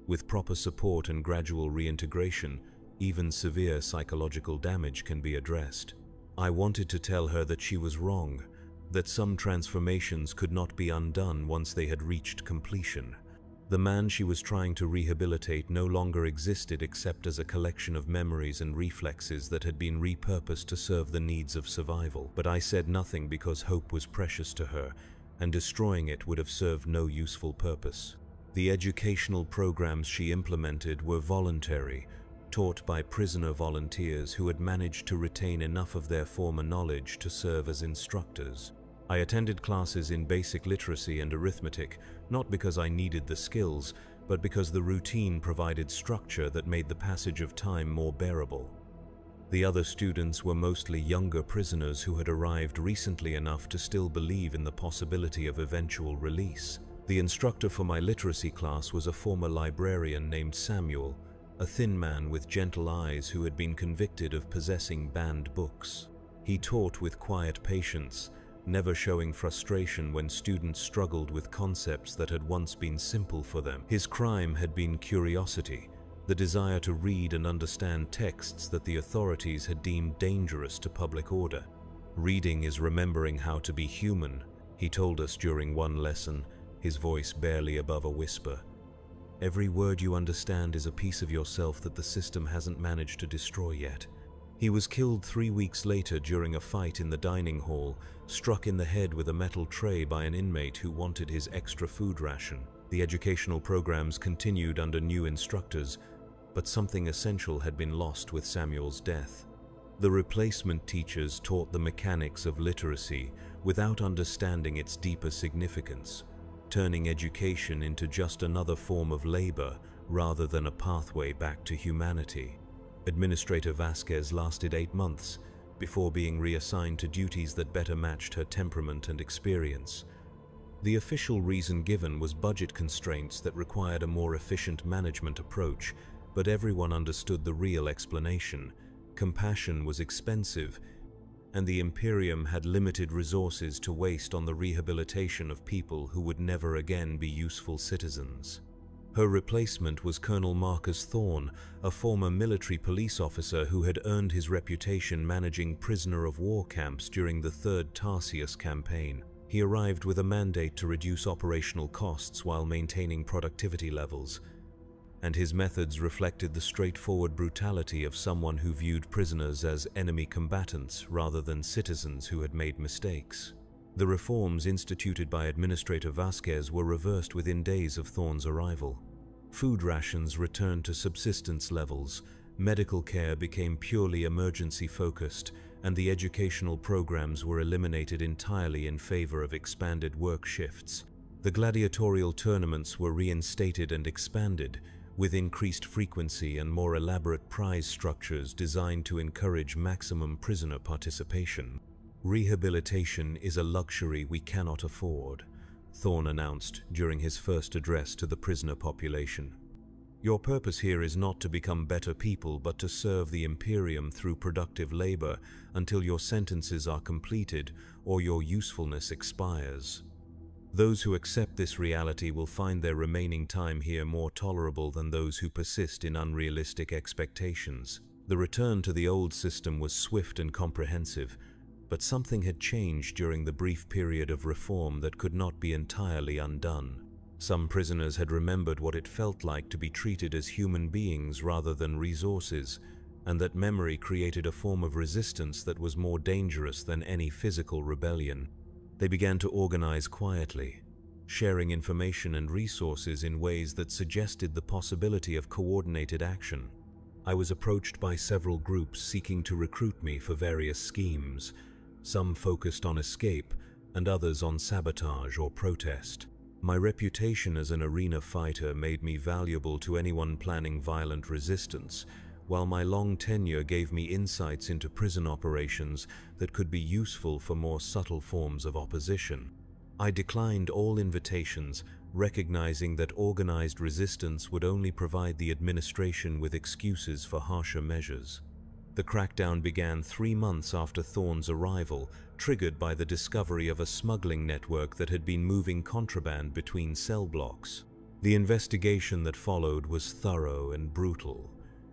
With proper support and gradual reintegration, even severe psychological damage can be addressed." I wanted to tell her that she was wrong, that some transformations could not be undone once they had reached completion. The man she was trying to rehabilitate no longer existed except as a collection of memories and reflexes that had been repurposed to serve the needs of survival. But I said nothing because hope was precious to her, and destroying it would have served no useful purpose. The educational programs she implemented were voluntary, taught by prisoner volunteers who had managed to retain enough of their former knowledge to serve as instructors. I attended classes in basic literacy and arithmetic, not because I needed the skills, but because the routine provided structure that made the passage of time more bearable. The other students were mostly younger prisoners who had arrived recently enough to still believe in the possibility of eventual release. The instructor for my literacy class was a former librarian named Samuel, a thin man with gentle eyes who had been convicted of possessing banned books. He taught with quiet patience, never showing frustration when students struggled with concepts that had once been simple for them. His crime had been curiosity, the desire to read and understand texts that the authorities had deemed dangerous to public order. "Reading is remembering how to be human," he told us during one lesson, his voice barely above a whisper. "Every word you understand is a piece of yourself that the system hasn't managed to destroy yet." He was killed 3 weeks later during a fight in the dining hall, struck in the head with a metal tray by an inmate who wanted his extra food ration. The educational programs continued under new instructors, but something essential had been lost with Samuel's death. The replacement teachers taught the mechanics of literacy without understanding its deeper significance, turning education into just another form of labor rather than a pathway back to humanity. Administrator Vasquez lasted 8 months before being reassigned to duties that better matched her temperament and experience. The official reason given was budget constraints that required a more efficient management approach, but everyone understood the real explanation. Compassion was expensive, and the Imperium had limited resources to waste on the rehabilitation of people who would never again be useful citizens. Her replacement was Colonel Marcus Thorne, a former military police officer who had earned his reputation managing prisoner of war camps during the Third Tarsius campaign. He arrived with a mandate to reduce operational costs while maintaining productivity levels, and his methods reflected the straightforward brutality of someone who viewed prisoners as enemy combatants rather than citizens who had made mistakes. The reforms instituted by Administrator Vasquez were reversed within days of Thorne's arrival. Food rations returned to subsistence levels, medical care became purely emergency-focused, and the educational programs were eliminated entirely in favor of expanded work shifts. The gladiatorial tournaments were reinstated and expanded, with increased frequency and more elaborate prize structures designed to encourage maximum prisoner participation. "Rehabilitation is a luxury we cannot afford," Thorne announced during his first address to the prisoner population. "Your purpose here is not to become better people, but to serve the Imperium through productive labor until your sentences are completed or your usefulness expires. Those who accept this reality will find their remaining time here more tolerable than those who persist in unrealistic expectations." The return to the old system was swift and comprehensive, but something had changed during the brief period of reform that could not be entirely undone. Some prisoners had remembered what it felt like to be treated as human beings rather than resources, and that memory created a form of resistance that was more dangerous than any physical rebellion. They began to organize quietly, sharing information and resources in ways that suggested the possibility of coordinated action. I was approached by several groups seeking to recruit me for various schemes, some focused on escape and others on sabotage or protest. My reputation as an arena fighter made me valuable to anyone planning violent resistance, while my long tenure gave me insights into prison operations that could be useful for more subtle forms of opposition. I declined all invitations, recognizing that organized resistance would only provide the administration with excuses for harsher measures. The crackdown began 3 months after Thorne's arrival, triggered by the discovery of a smuggling network that had been moving contraband between cell blocks. The investigation that followed was thorough and brutal,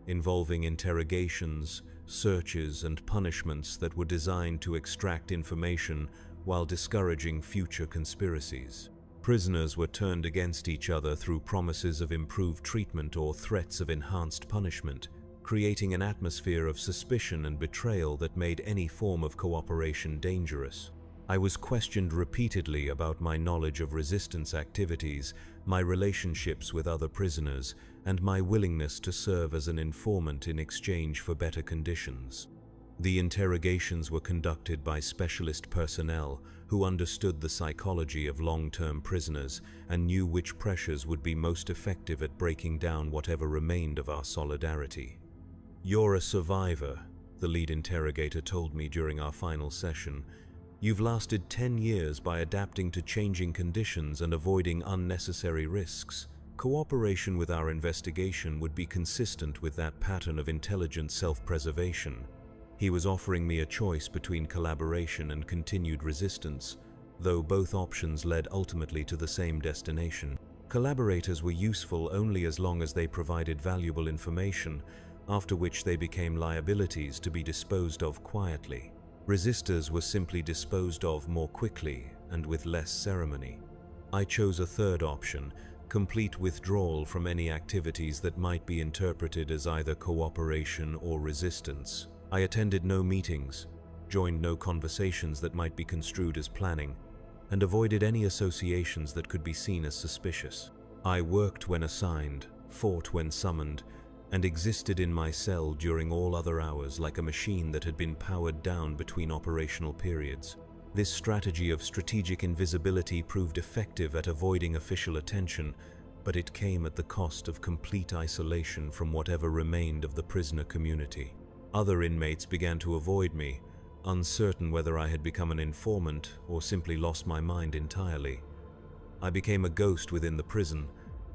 involving interrogations, searches, and punishments that were designed to extract information while discouraging future conspiracies. Prisoners were turned against each other through promises of improved treatment or threats of enhanced punishment, creating an atmosphere of suspicion and betrayal that made any form of cooperation dangerous. I was questioned repeatedly about my knowledge of resistance activities, my relationships with other prisoners, and my willingness to serve as an informant in exchange for better conditions. The interrogations were conducted by specialist personnel who understood the psychology of long-term prisoners and knew which pressures would be most effective at breaking down whatever remained of our solidarity. "You're a survivor," the lead interrogator told me during our final session, You've lasted 10 years by adapting to changing conditions and avoiding unnecessary risks. Cooperation with our investigation would be consistent with that pattern of intelligent self-preservation. He was offering me a choice between collaboration and continued resistance, though both options led ultimately to the same destination. Collaborators were useful only as long as they provided valuable information, after which they became liabilities to be disposed of quietly. Resistors were simply disposed of more quickly and with less ceremony. I chose a third option, complete withdrawal from any activities that might be interpreted as either cooperation or resistance. I attended no meetings, joined no conversations that might be construed as planning, and avoided any associations that could be seen as suspicious. I worked when assigned, fought when summoned, and existed in my cell during all other hours like a machine that had been powered down between operational periods. This strategy of strategic invisibility proved effective at avoiding official attention, but it came at the cost of complete isolation from whatever remained of the prisoner community. Other inmates began to avoid me, uncertain whether I had become an informant or simply lost my mind entirely. I became a ghost within the prison,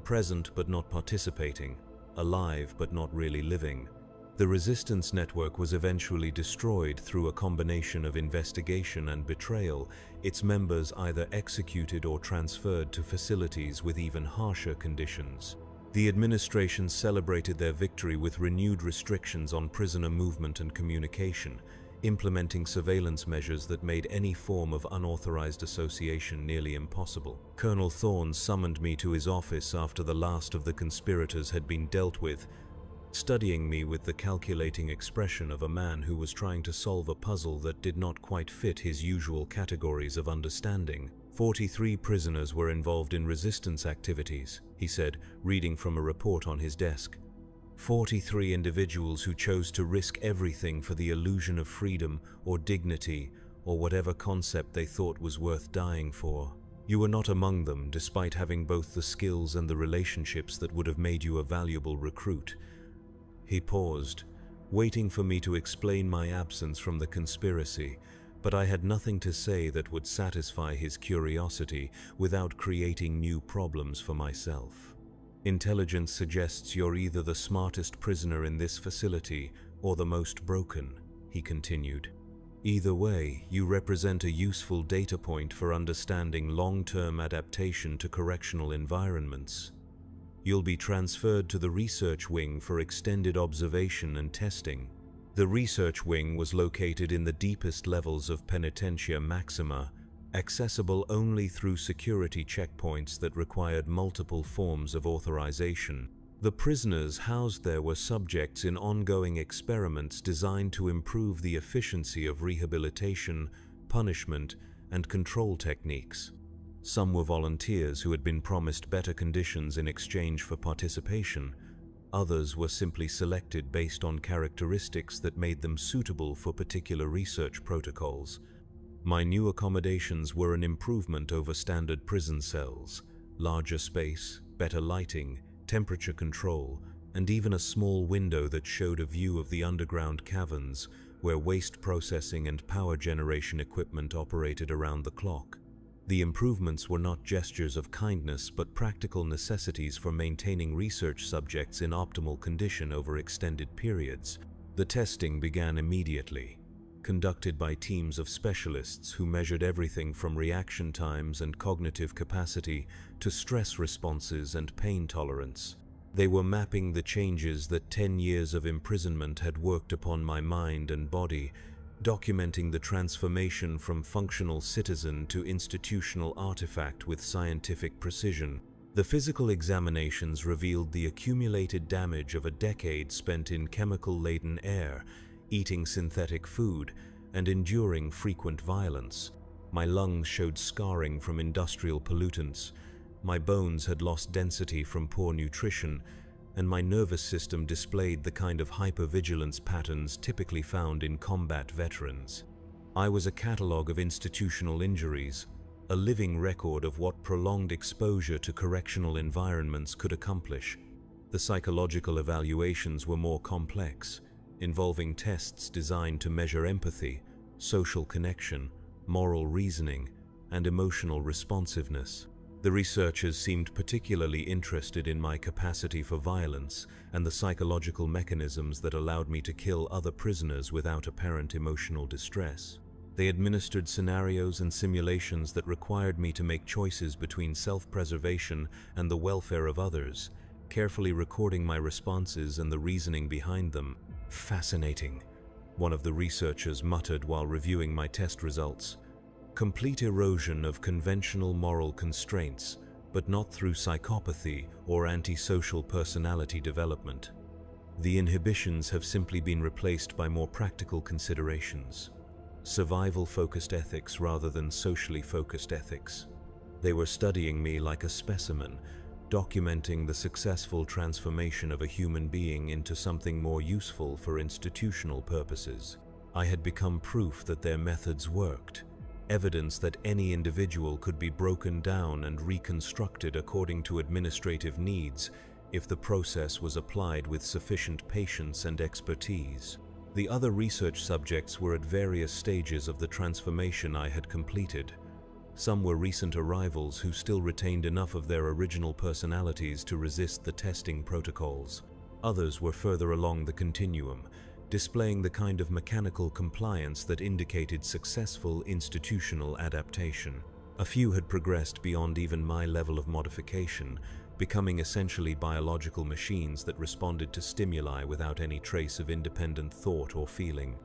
present but not participating, alive but not really living. The resistance network was eventually destroyed through a combination of investigation and betrayal, its members either executed or transferred to facilities with even harsher conditions. The administration celebrated their victory with renewed restrictions on prisoner movement and communication, implementing surveillance measures that made any form of unauthorized association nearly impossible. Colonel Thorne summoned me to his office after the last of the conspirators had been dealt with, studying me with the calculating expression of a man who was trying to solve a puzzle that did not quite fit his usual categories of understanding. 43 prisoners were involved in resistance activities, he said, reading from a report on his desk. 43 individuals who chose to risk everything for the illusion of freedom or dignity or whatever concept they thought was worth dying for. You were not among them, despite having both the skills and the relationships that would have made you a valuable recruit. He paused, waiting for me to explain my absence from the conspiracy, but I had nothing to say that would satisfy his curiosity without creating new problems for myself. Intelligence suggests you're either the smartest prisoner in this facility or the most broken, he continued. Either way, you represent a useful data point for understanding long-term adaptation to correctional environments. You'll be transferred to the research wing for extended observation and testing. The research wing was located in the deepest levels of Penitentia Maxima, accessible only through security checkpoints that required multiple forms of authorization. The prisoners housed there were subjects in ongoing experiments designed to improve the efficiency of rehabilitation, punishment, and control techniques. Some were volunteers who had been promised better conditions in exchange for participation. Others were simply selected based on characteristics that made them suitable for particular research protocols. My new accommodations were an improvement over standard prison cells: larger space, better lighting, temperature control, and even a small window that showed a view of the underground caverns where waste processing and power generation equipment operated around the clock. The improvements were not gestures of kindness but practical necessities for maintaining research subjects in optimal condition over extended periods. The testing began immediately, conducted by teams of specialists who measured everything from reaction times and cognitive capacity to stress responses and pain tolerance. They were mapping the changes that 10 years of imprisonment had worked upon my mind and body, documenting the transformation from functional citizen to institutional artifact with scientific precision. The physical examinations revealed the accumulated damage of a decade spent in chemical-laden air, eating synthetic food, and enduring frequent violence. My lungs showed scarring from industrial pollutants, my bones had lost density from poor nutrition, and my nervous system displayed the kind of hypervigilance patterns typically found in combat veterans. I was a catalogue of institutional injuries, a living record of what prolonged exposure to correctional environments could accomplish. The psychological evaluations were more complex, involving tests designed to measure empathy, social connection, moral reasoning, and emotional responsiveness. The researchers seemed particularly interested in my capacity for violence and the psychological mechanisms that allowed me to kill other prisoners without apparent emotional distress. They administered scenarios and simulations that required me to make choices between self-preservation and the welfare of others, carefully recording my responses and the reasoning behind them. "Fascinating," one of the researchers muttered while reviewing my test results. "Complete erosion of conventional moral constraints, but not through psychopathy or antisocial personality development. The inhibitions have simply been replaced by more practical considerations. Survival-focused ethics rather than socially focused ethics. They were studying me like a specimen, documenting the successful transformation of a human being into something more useful for institutional purposes. I had become proof that their methods worked, evidence that any individual could be broken down and reconstructed according to administrative needs if the process was applied with sufficient patience and expertise. The other research subjects were at various stages of the transformation I had completed. Some were recent arrivals who still retained enough of their original personalities to resist the testing protocols. Others were further along the continuum, displaying the kind of mechanical compliance that indicated successful institutional adaptation. A few had progressed beyond even my level of modification, becoming essentially biological machines that responded to stimuli without any trace of independent thought or feeling.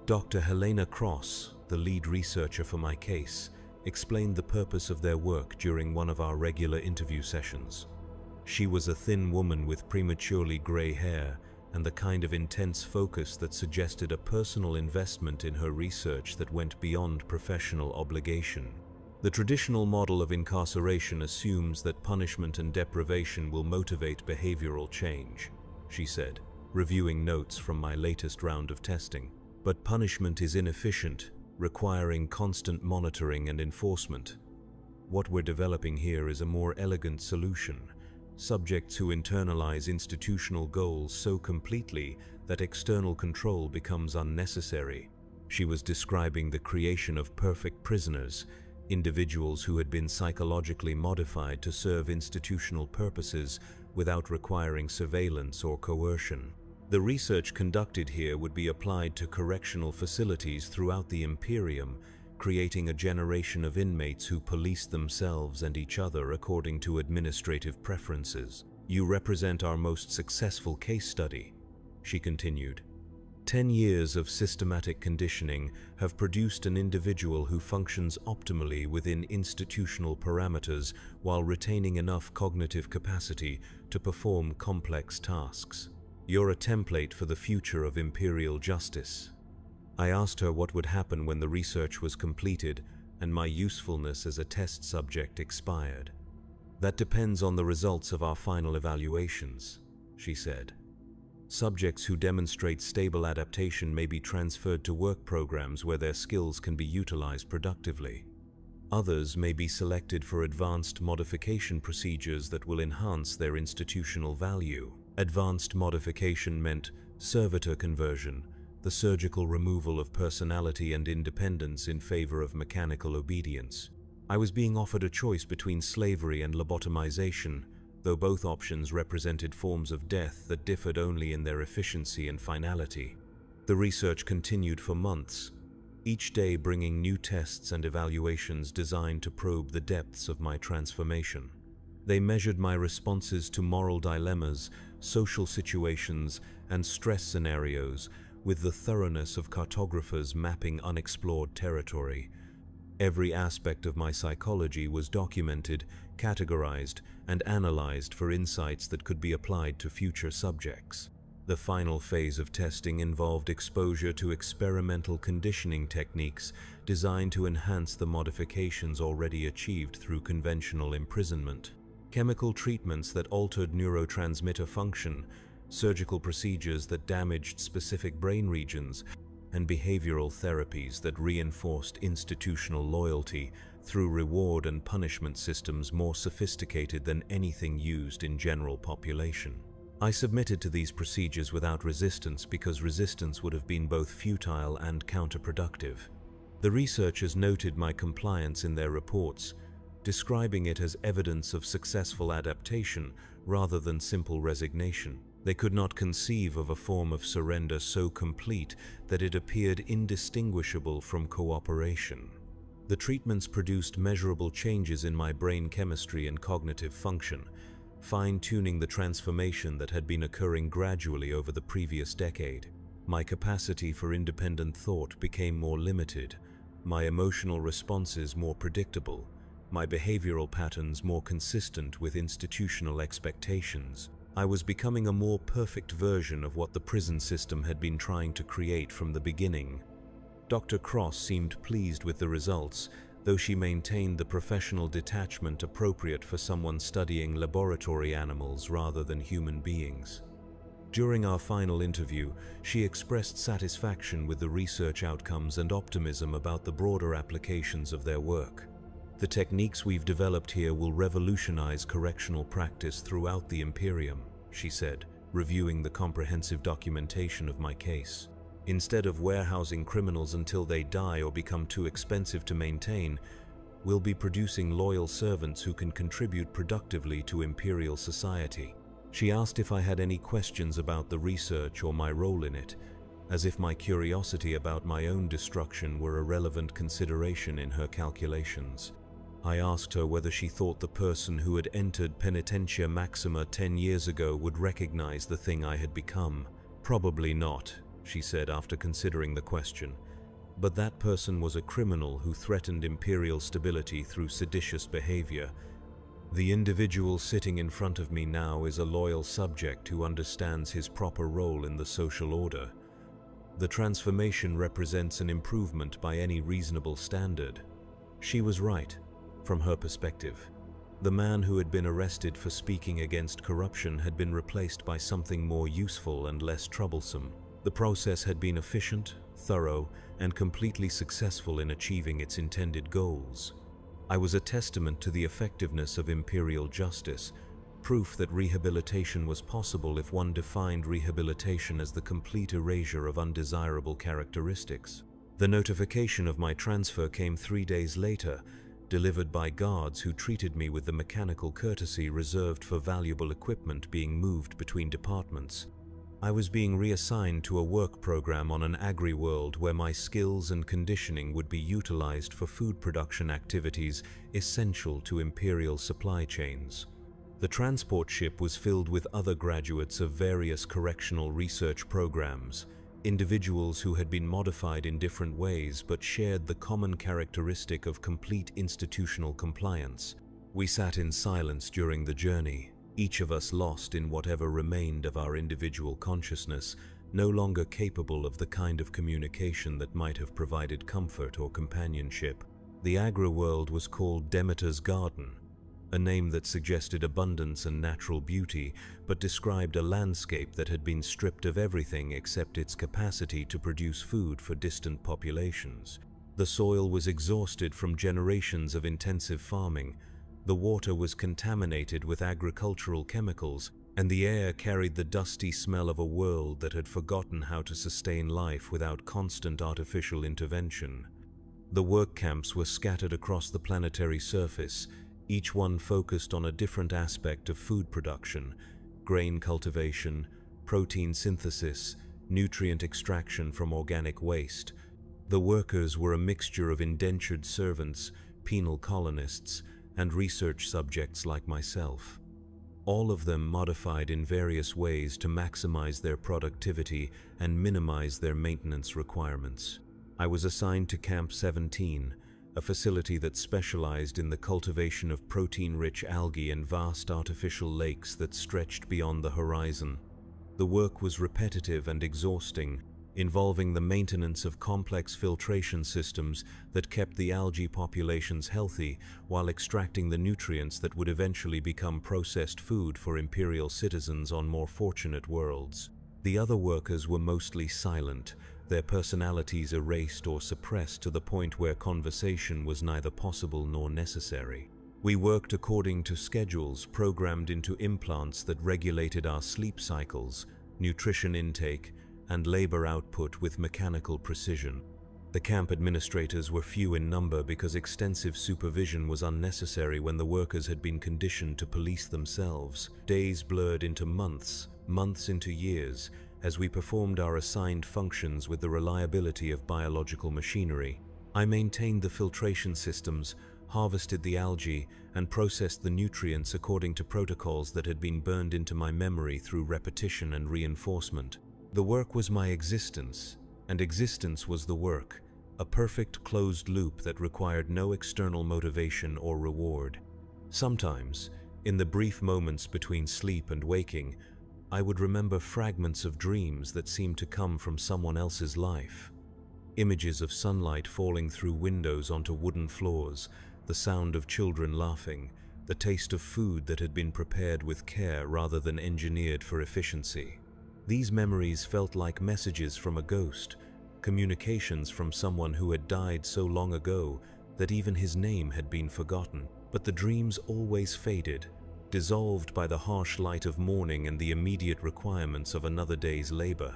Dr. Helena Cross, the lead researcher for my case, explained the purpose of their work during one of our regular interview sessions. She was a thin woman with prematurely gray hair and the kind of intense focus that suggested a personal investment in her research that went beyond professional obligation. "The traditional model of incarceration assumes that punishment and deprivation will motivate behavioral change," she said, reviewing notes from my latest round of testing. "But punishment is inefficient, requiring constant monitoring and enforcement. What we're developing here is a more elegant solution. Subjects who internalize institutional goals so completely that external control becomes unnecessary." She was describing the creation of perfect prisoners, individuals who had been psychologically modified to serve institutional purposes without requiring surveillance or coercion. The research conducted here would be applied to correctional facilities throughout the Imperium, creating a generation of inmates who police themselves and each other according to administrative preferences. "You represent our most successful case study," she continued. 10 years of systematic conditioning have produced an individual who functions optimally within institutional parameters while retaining enough cognitive capacity to perform complex tasks. You're a template for the future of imperial justice. I asked her what would happen when the research was completed and my usefulness as a test subject expired. "That depends on the results of our final evaluations," she said. "Subjects who demonstrate stable adaptation may be transferred to work programs where their skills can be utilized productively. Others may be selected for advanced modification procedures that will enhance their institutional value." Advanced modification meant servitor conversion, the surgical removal of personality and independence in favor of mechanical obedience. I was being offered a choice between slavery and lobotomization, though both options represented forms of death that differed only in their efficiency and finality. The research continued for months, each day bringing new tests and evaluations designed to probe the depths of my transformation. They measured my responses to moral dilemmas, social situations, and stress scenarios with the thoroughness of cartographers mapping unexplored territory. Every aspect of my psychology was documented, categorized, and analyzed for insights that could be applied to future subjects. The final phase of testing involved exposure to experimental conditioning techniques designed to enhance the modifications already achieved through conventional imprisonment. Chemical treatments that altered neurotransmitter function, surgical procedures that damaged specific brain regions, and behavioral therapies that reinforced institutional loyalty through reward and punishment systems more sophisticated than anything used in general population. I submitted to these procedures without resistance because resistance would have been both futile and counterproductive. The researchers noted my compliance in their reports, describing it as evidence of successful adaptation rather than simple resignation. They could not conceive of a form of surrender so complete that it appeared indistinguishable from cooperation. The treatments produced measurable changes in my brain chemistry and cognitive function, fine-tuning the transformation that had been occurring gradually over the previous decade. My capacity for independent thought became more limited, my emotional responses more predictable, my behavioral patterns more consistent with institutional expectations. I was becoming a more perfect version of what the prison system had been trying to create from the beginning. Dr. Cross seemed pleased with the results, though she maintained the professional detachment appropriate for someone studying laboratory animals rather than human beings. During our final interview, she expressed satisfaction with the research outcomes and optimism about the broader applications of their work. The techniques we've developed here will revolutionize correctional practice throughout the Imperium, she said, reviewing the comprehensive documentation of my case. Instead of warehousing criminals until they die or become too expensive to maintain, we'll be producing loyal servants who can contribute productively to Imperial society. She asked if I had any questions about the research or my role in it, as if my curiosity about my own destruction were a relevant consideration in her calculations. I asked her whether she thought the person who had entered Penitentia Maxima 10 years ago would recognize the thing I had become. Probably not, she said after considering the question. But that person was a criminal who threatened Imperial stability through seditious behavior. The individual sitting in front of me now is a loyal subject who understands his proper role in the social order. The transformation represents an improvement by any reasonable standard. She was right, from her perspective. The man who had been arrested for speaking against corruption had been replaced by something more useful and less troublesome. The process had been efficient, thorough, and completely successful in achieving its intended goals. I was a testament to the effectiveness of imperial justice, proof that rehabilitation was possible if one defined rehabilitation as the complete erasure of undesirable characteristics. The notification of my transfer came 3 days later, delivered by guards who treated me with the mechanical courtesy reserved for valuable equipment being moved between departments. I was being reassigned to a work program on an agri-world where my skills and conditioning would be utilized for food production activities essential to imperial supply chains. The transport ship was filled with other graduates of various correctional research programs, individuals who had been modified in different ways but shared the common characteristic of complete institutional compliance. We sat in silence during the journey, each of us lost in whatever remained of our individual consciousness, no longer capable of the kind of communication that might have provided comfort or companionship. The agri-world was called Demeter's Garden, a name that suggested abundance and natural beauty, but described a landscape that had been stripped of everything except its capacity to produce food for distant populations. The soil was exhausted from generations of intensive farming, the water was contaminated with agricultural chemicals, and the air carried the dusty smell of a world that had forgotten how to sustain life without constant artificial intervention. The work camps were scattered across the planetary surface, each one focused on a different aspect of food production: grain cultivation, protein synthesis, nutrient extraction from organic waste. The workers were a mixture of indentured servants, penal colonists, and research subjects like myself. All of them modified in various ways to maximize their productivity and minimize their maintenance requirements. I was assigned to Camp 17, a facility that specialized in the cultivation of protein-rich algae in vast artificial lakes that stretched beyond the horizon. The work was repetitive and exhausting, involving the maintenance of complex filtration systems that kept the algae populations healthy while extracting the nutrients that would eventually become processed food for imperial citizens on more fortunate worlds. The other workers were mostly silent, their personalities erased or suppressed to the point where conversation was neither possible nor necessary. We worked according to schedules programmed into implants that regulated our sleep cycles, nutrition intake, and labor output with mechanical precision. The camp administrators were few in number because extensive supervision was unnecessary when the workers had been conditioned to police themselves. Days blurred into months, months into years, as we performed our assigned functions with the reliability of biological machinery. I maintained the filtration systems, harvested the algae, and processed the nutrients according to protocols that had been burned into my memory through repetition and reinforcement. The work was my existence, and existence was the work, a perfect closed loop that required no external motivation or reward. Sometimes, in the brief moments between sleep and waking, I would remember fragments of dreams that seemed to come from someone else's life. Images of sunlight falling through windows onto wooden floors, the sound of children laughing, the taste of food that had been prepared with care rather than engineered for efficiency. These memories felt like messages from a ghost, communications from someone who had died so long ago that even his name had been forgotten. But the dreams always faded, dissolved by the harsh light of morning and the immediate requirements of another day's labor.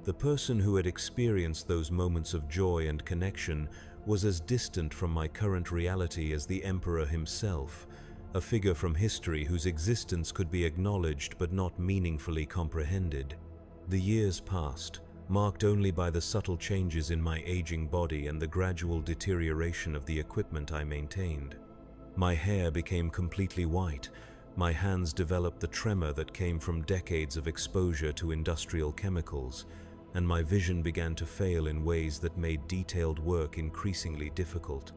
The person who had experienced those moments of joy and connection was as distant from my current reality as the Emperor himself, a figure from history whose existence could be acknowledged but not meaningfully comprehended. The years passed, marked only by the subtle changes in my aging body and the gradual deterioration of the equipment I maintained. My hair became completely white, my hands developed the tremor that came from decades of exposure to industrial chemicals, and my vision began to fail in ways that made detailed work increasingly difficult.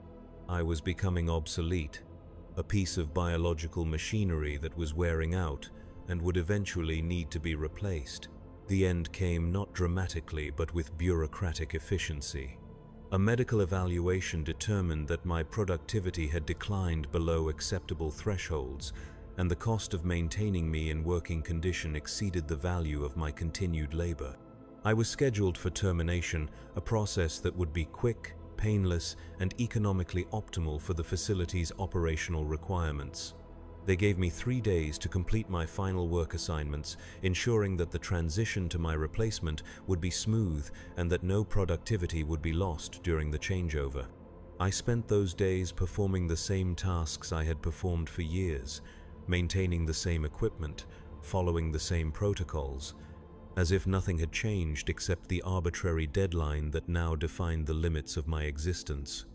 I was becoming obsolete, a piece of biological machinery that was wearing out and would eventually need to be replaced. The end came not dramatically but with bureaucratic efficiency. A medical evaluation determined that my productivity had declined below acceptable thresholds, and the cost of maintaining me in working condition exceeded the value of my continued labor. I was scheduled for termination, a process that would be quick, painless, and economically optimal for the facility's operational requirements. They gave me 3 days to complete my final work assignments, ensuring that the transition to my replacement would be smooth and that no productivity would be lost during the changeover. I spent those days performing the same tasks I had performed for years, maintaining the same equipment, following the same protocols, as if nothing had changed except the arbitrary deadline that now defined the limits of my existence.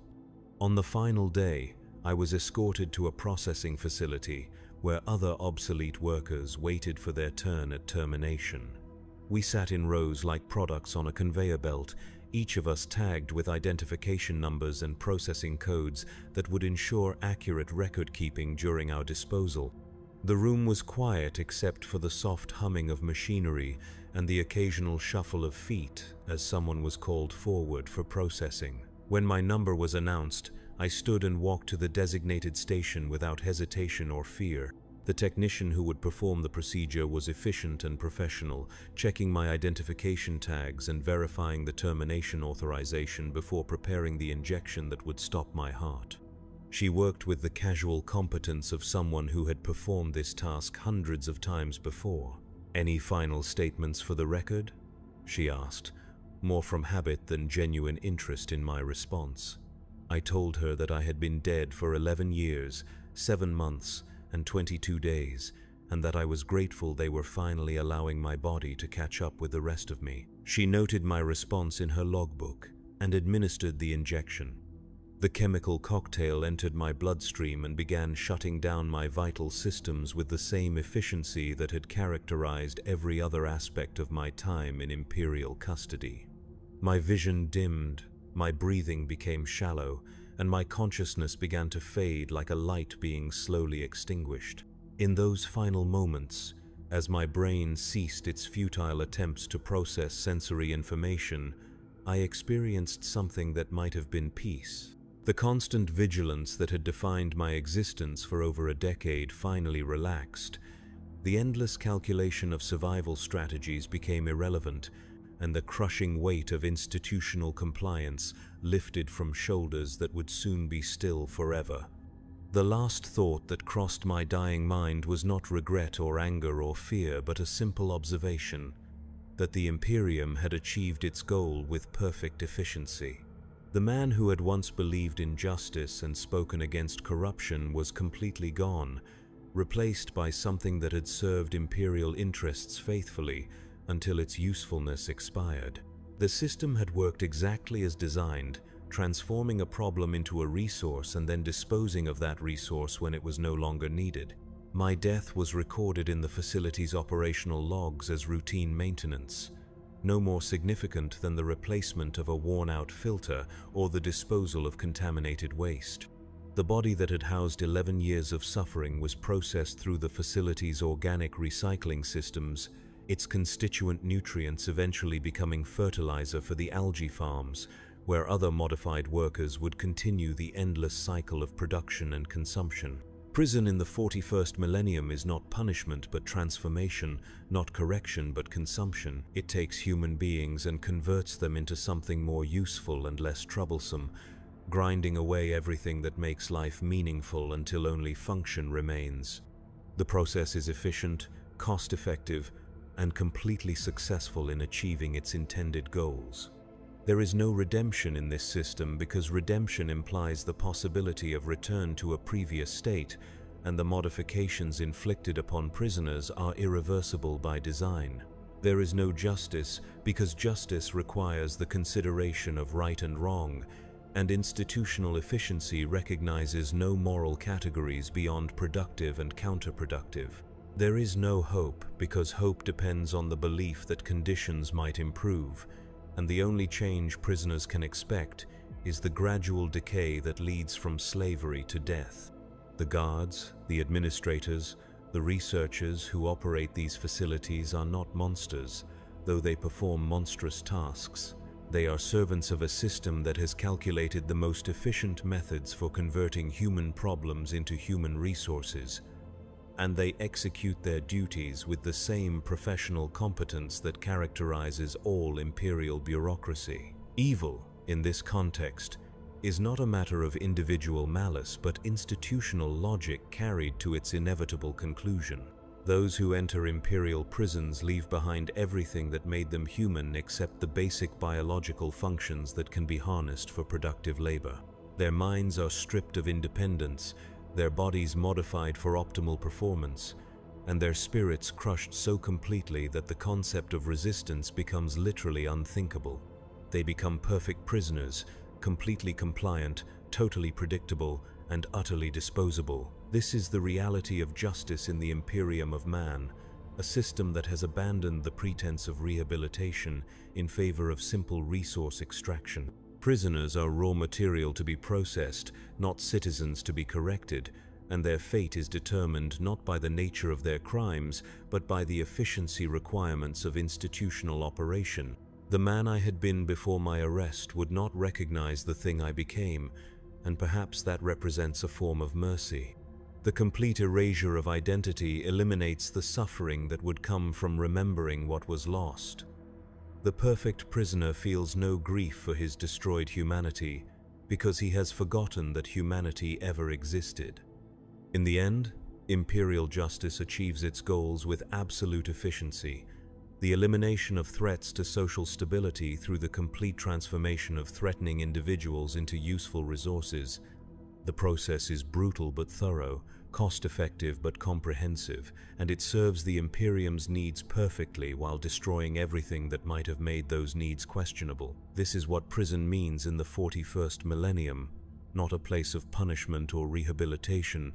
On the final day, I was escorted to a processing facility where other obsolete workers waited for their turn at termination. We sat in rows like products on a conveyor belt, each of us tagged with identification numbers and processing codes that would ensure accurate record-keeping during our disposal. The room was quiet except for the soft humming of machinery and the occasional shuffle of feet as someone was called forward for processing. When my number was announced, I stood and walked to the designated station without hesitation or fear. The technician who would perform the procedure was efficient and professional, checking my identification tags and verifying the termination authorization before preparing the injection that would stop my heart. She worked with the casual competence of someone who had performed this task hundreds of times before. "Any final statements for the record?" she asked, more from habit than genuine interest in my response. I told her that I had been dead for 11 years, 7 months, and 22 days, and that I was grateful they were finally allowing my body to catch up with the rest of me. She noted my response in her logbook and administered the injection. The chemical cocktail entered my bloodstream and began shutting down my vital systems with the same efficiency that had characterized every other aspect of my time in Imperial custody. My vision dimmed, my breathing became shallow, and my consciousness began to fade like a light being slowly extinguished. In those final moments, as my brain ceased its futile attempts to process sensory information, I experienced something that might have been peace. The constant vigilance that had defined my existence for over a decade finally relaxed. The endless calculation of survival strategies became irrelevant, and the crushing weight of institutional compliance lifted from shoulders that would soon be still forever. The last thought that crossed my dying mind was not regret or anger or fear, but a simple observation that the Imperium had achieved its goal with perfect efficiency. The man who had once believed in justice and spoken against corruption was completely gone, replaced by something that had served imperial interests faithfully until its usefulness expired. The system had worked exactly as designed, transforming a problem into a resource and then disposing of that resource when it was no longer needed. My death was recorded in the facility's operational logs as routine maintenance, no more significant than the replacement of a worn-out filter or the disposal of contaminated waste. The body that had housed 11 years of suffering was processed through the facility's organic recycling systems, its constituent nutrients eventually becoming fertilizer for the algae farms, where other modified workers would continue the endless cycle of production and consumption. Prison in the 41st millennium is not punishment but transformation, not correction but consumption. It takes human beings and converts them into something more useful and less troublesome, grinding away everything that makes life meaningful until only function remains. The process is efficient, cost-effective, and completely successful in achieving its intended goals. There is no redemption in this system because redemption implies the possibility of return to a previous state, and the modifications inflicted upon prisoners are irreversible by design. There is no justice because justice requires the consideration of right and wrong, and institutional efficiency recognizes no moral categories beyond productive and counterproductive. There is no hope because hope depends on the belief that conditions might improve, and the only change prisoners can expect is the gradual decay that leads from slavery to death. The guards, the administrators, the researchers who operate these facilities are not monsters, though they perform monstrous tasks. They are servants of a system that has calculated the most efficient methods for converting human problems into human resources, and they execute their duties with the same professional competence that characterizes all imperial bureaucracy. Evil, in this context, is not a matter of individual malice but institutional logic carried to its inevitable conclusion. Those who enter imperial prisons leave behind everything that made them human except the basic biological functions that can be harnessed for productive labor. Their minds are stripped of independence, their bodies modified for optimal performance, and their spirits crushed so completely that the concept of resistance becomes literally unthinkable. They become perfect prisoners, completely compliant, totally predictable, and utterly disposable. This is the reality of justice in the Imperium of Man, a system that has abandoned the pretense of rehabilitation in favor of simple resource extraction. Prisoners are raw material to be processed, not citizens to be corrected, and their fate is determined not by the nature of their crimes, but by the efficiency requirements of institutional operation. The man I had been before my arrest would not recognize the thing I became, and perhaps that represents a form of mercy. The complete erasure of identity eliminates the suffering that would come from remembering what was lost. The perfect prisoner feels no grief for his destroyed humanity because he has forgotten that humanity ever existed. In the end, imperial justice achieves its goals with absolute efficiency, the elimination of threats to social stability through the complete transformation of threatening individuals into useful resources. The process is brutal but thorough, cost-effective but comprehensive, and it serves the Imperium's needs perfectly while destroying everything that might have made those needs questionable. This is what prison means in the 41st millennium, not a place of punishment or rehabilitation,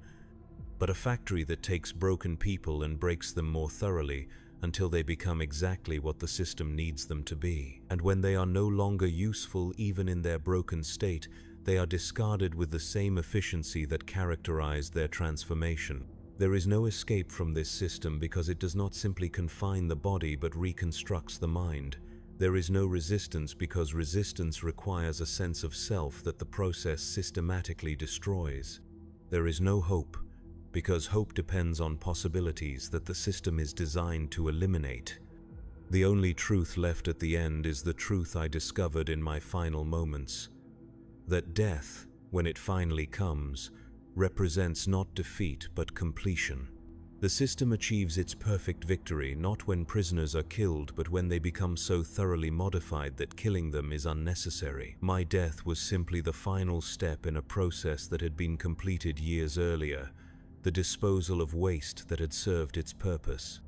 but a factory that takes broken people and breaks them more thoroughly until they become exactly what the system needs them to be. And when they are no longer useful even in their broken state, they are discarded with the same efficiency that characterized their transformation. There is no escape from this system because it does not simply confine the body but reconstructs the mind. There is no resistance because resistance requires a sense of self that the process systematically destroys. There is no hope because hope depends on possibilities that the system is designed to eliminate. The only truth left at the end is the truth I discovered in my final moments: that death, when it finally comes, represents not defeat but completion. The system achieves its perfect victory not when prisoners are killed, but when they become so thoroughly modified that killing them is unnecessary. My death was simply the final step in a process that had been completed years earlier, the disposal of waste that had served its purpose.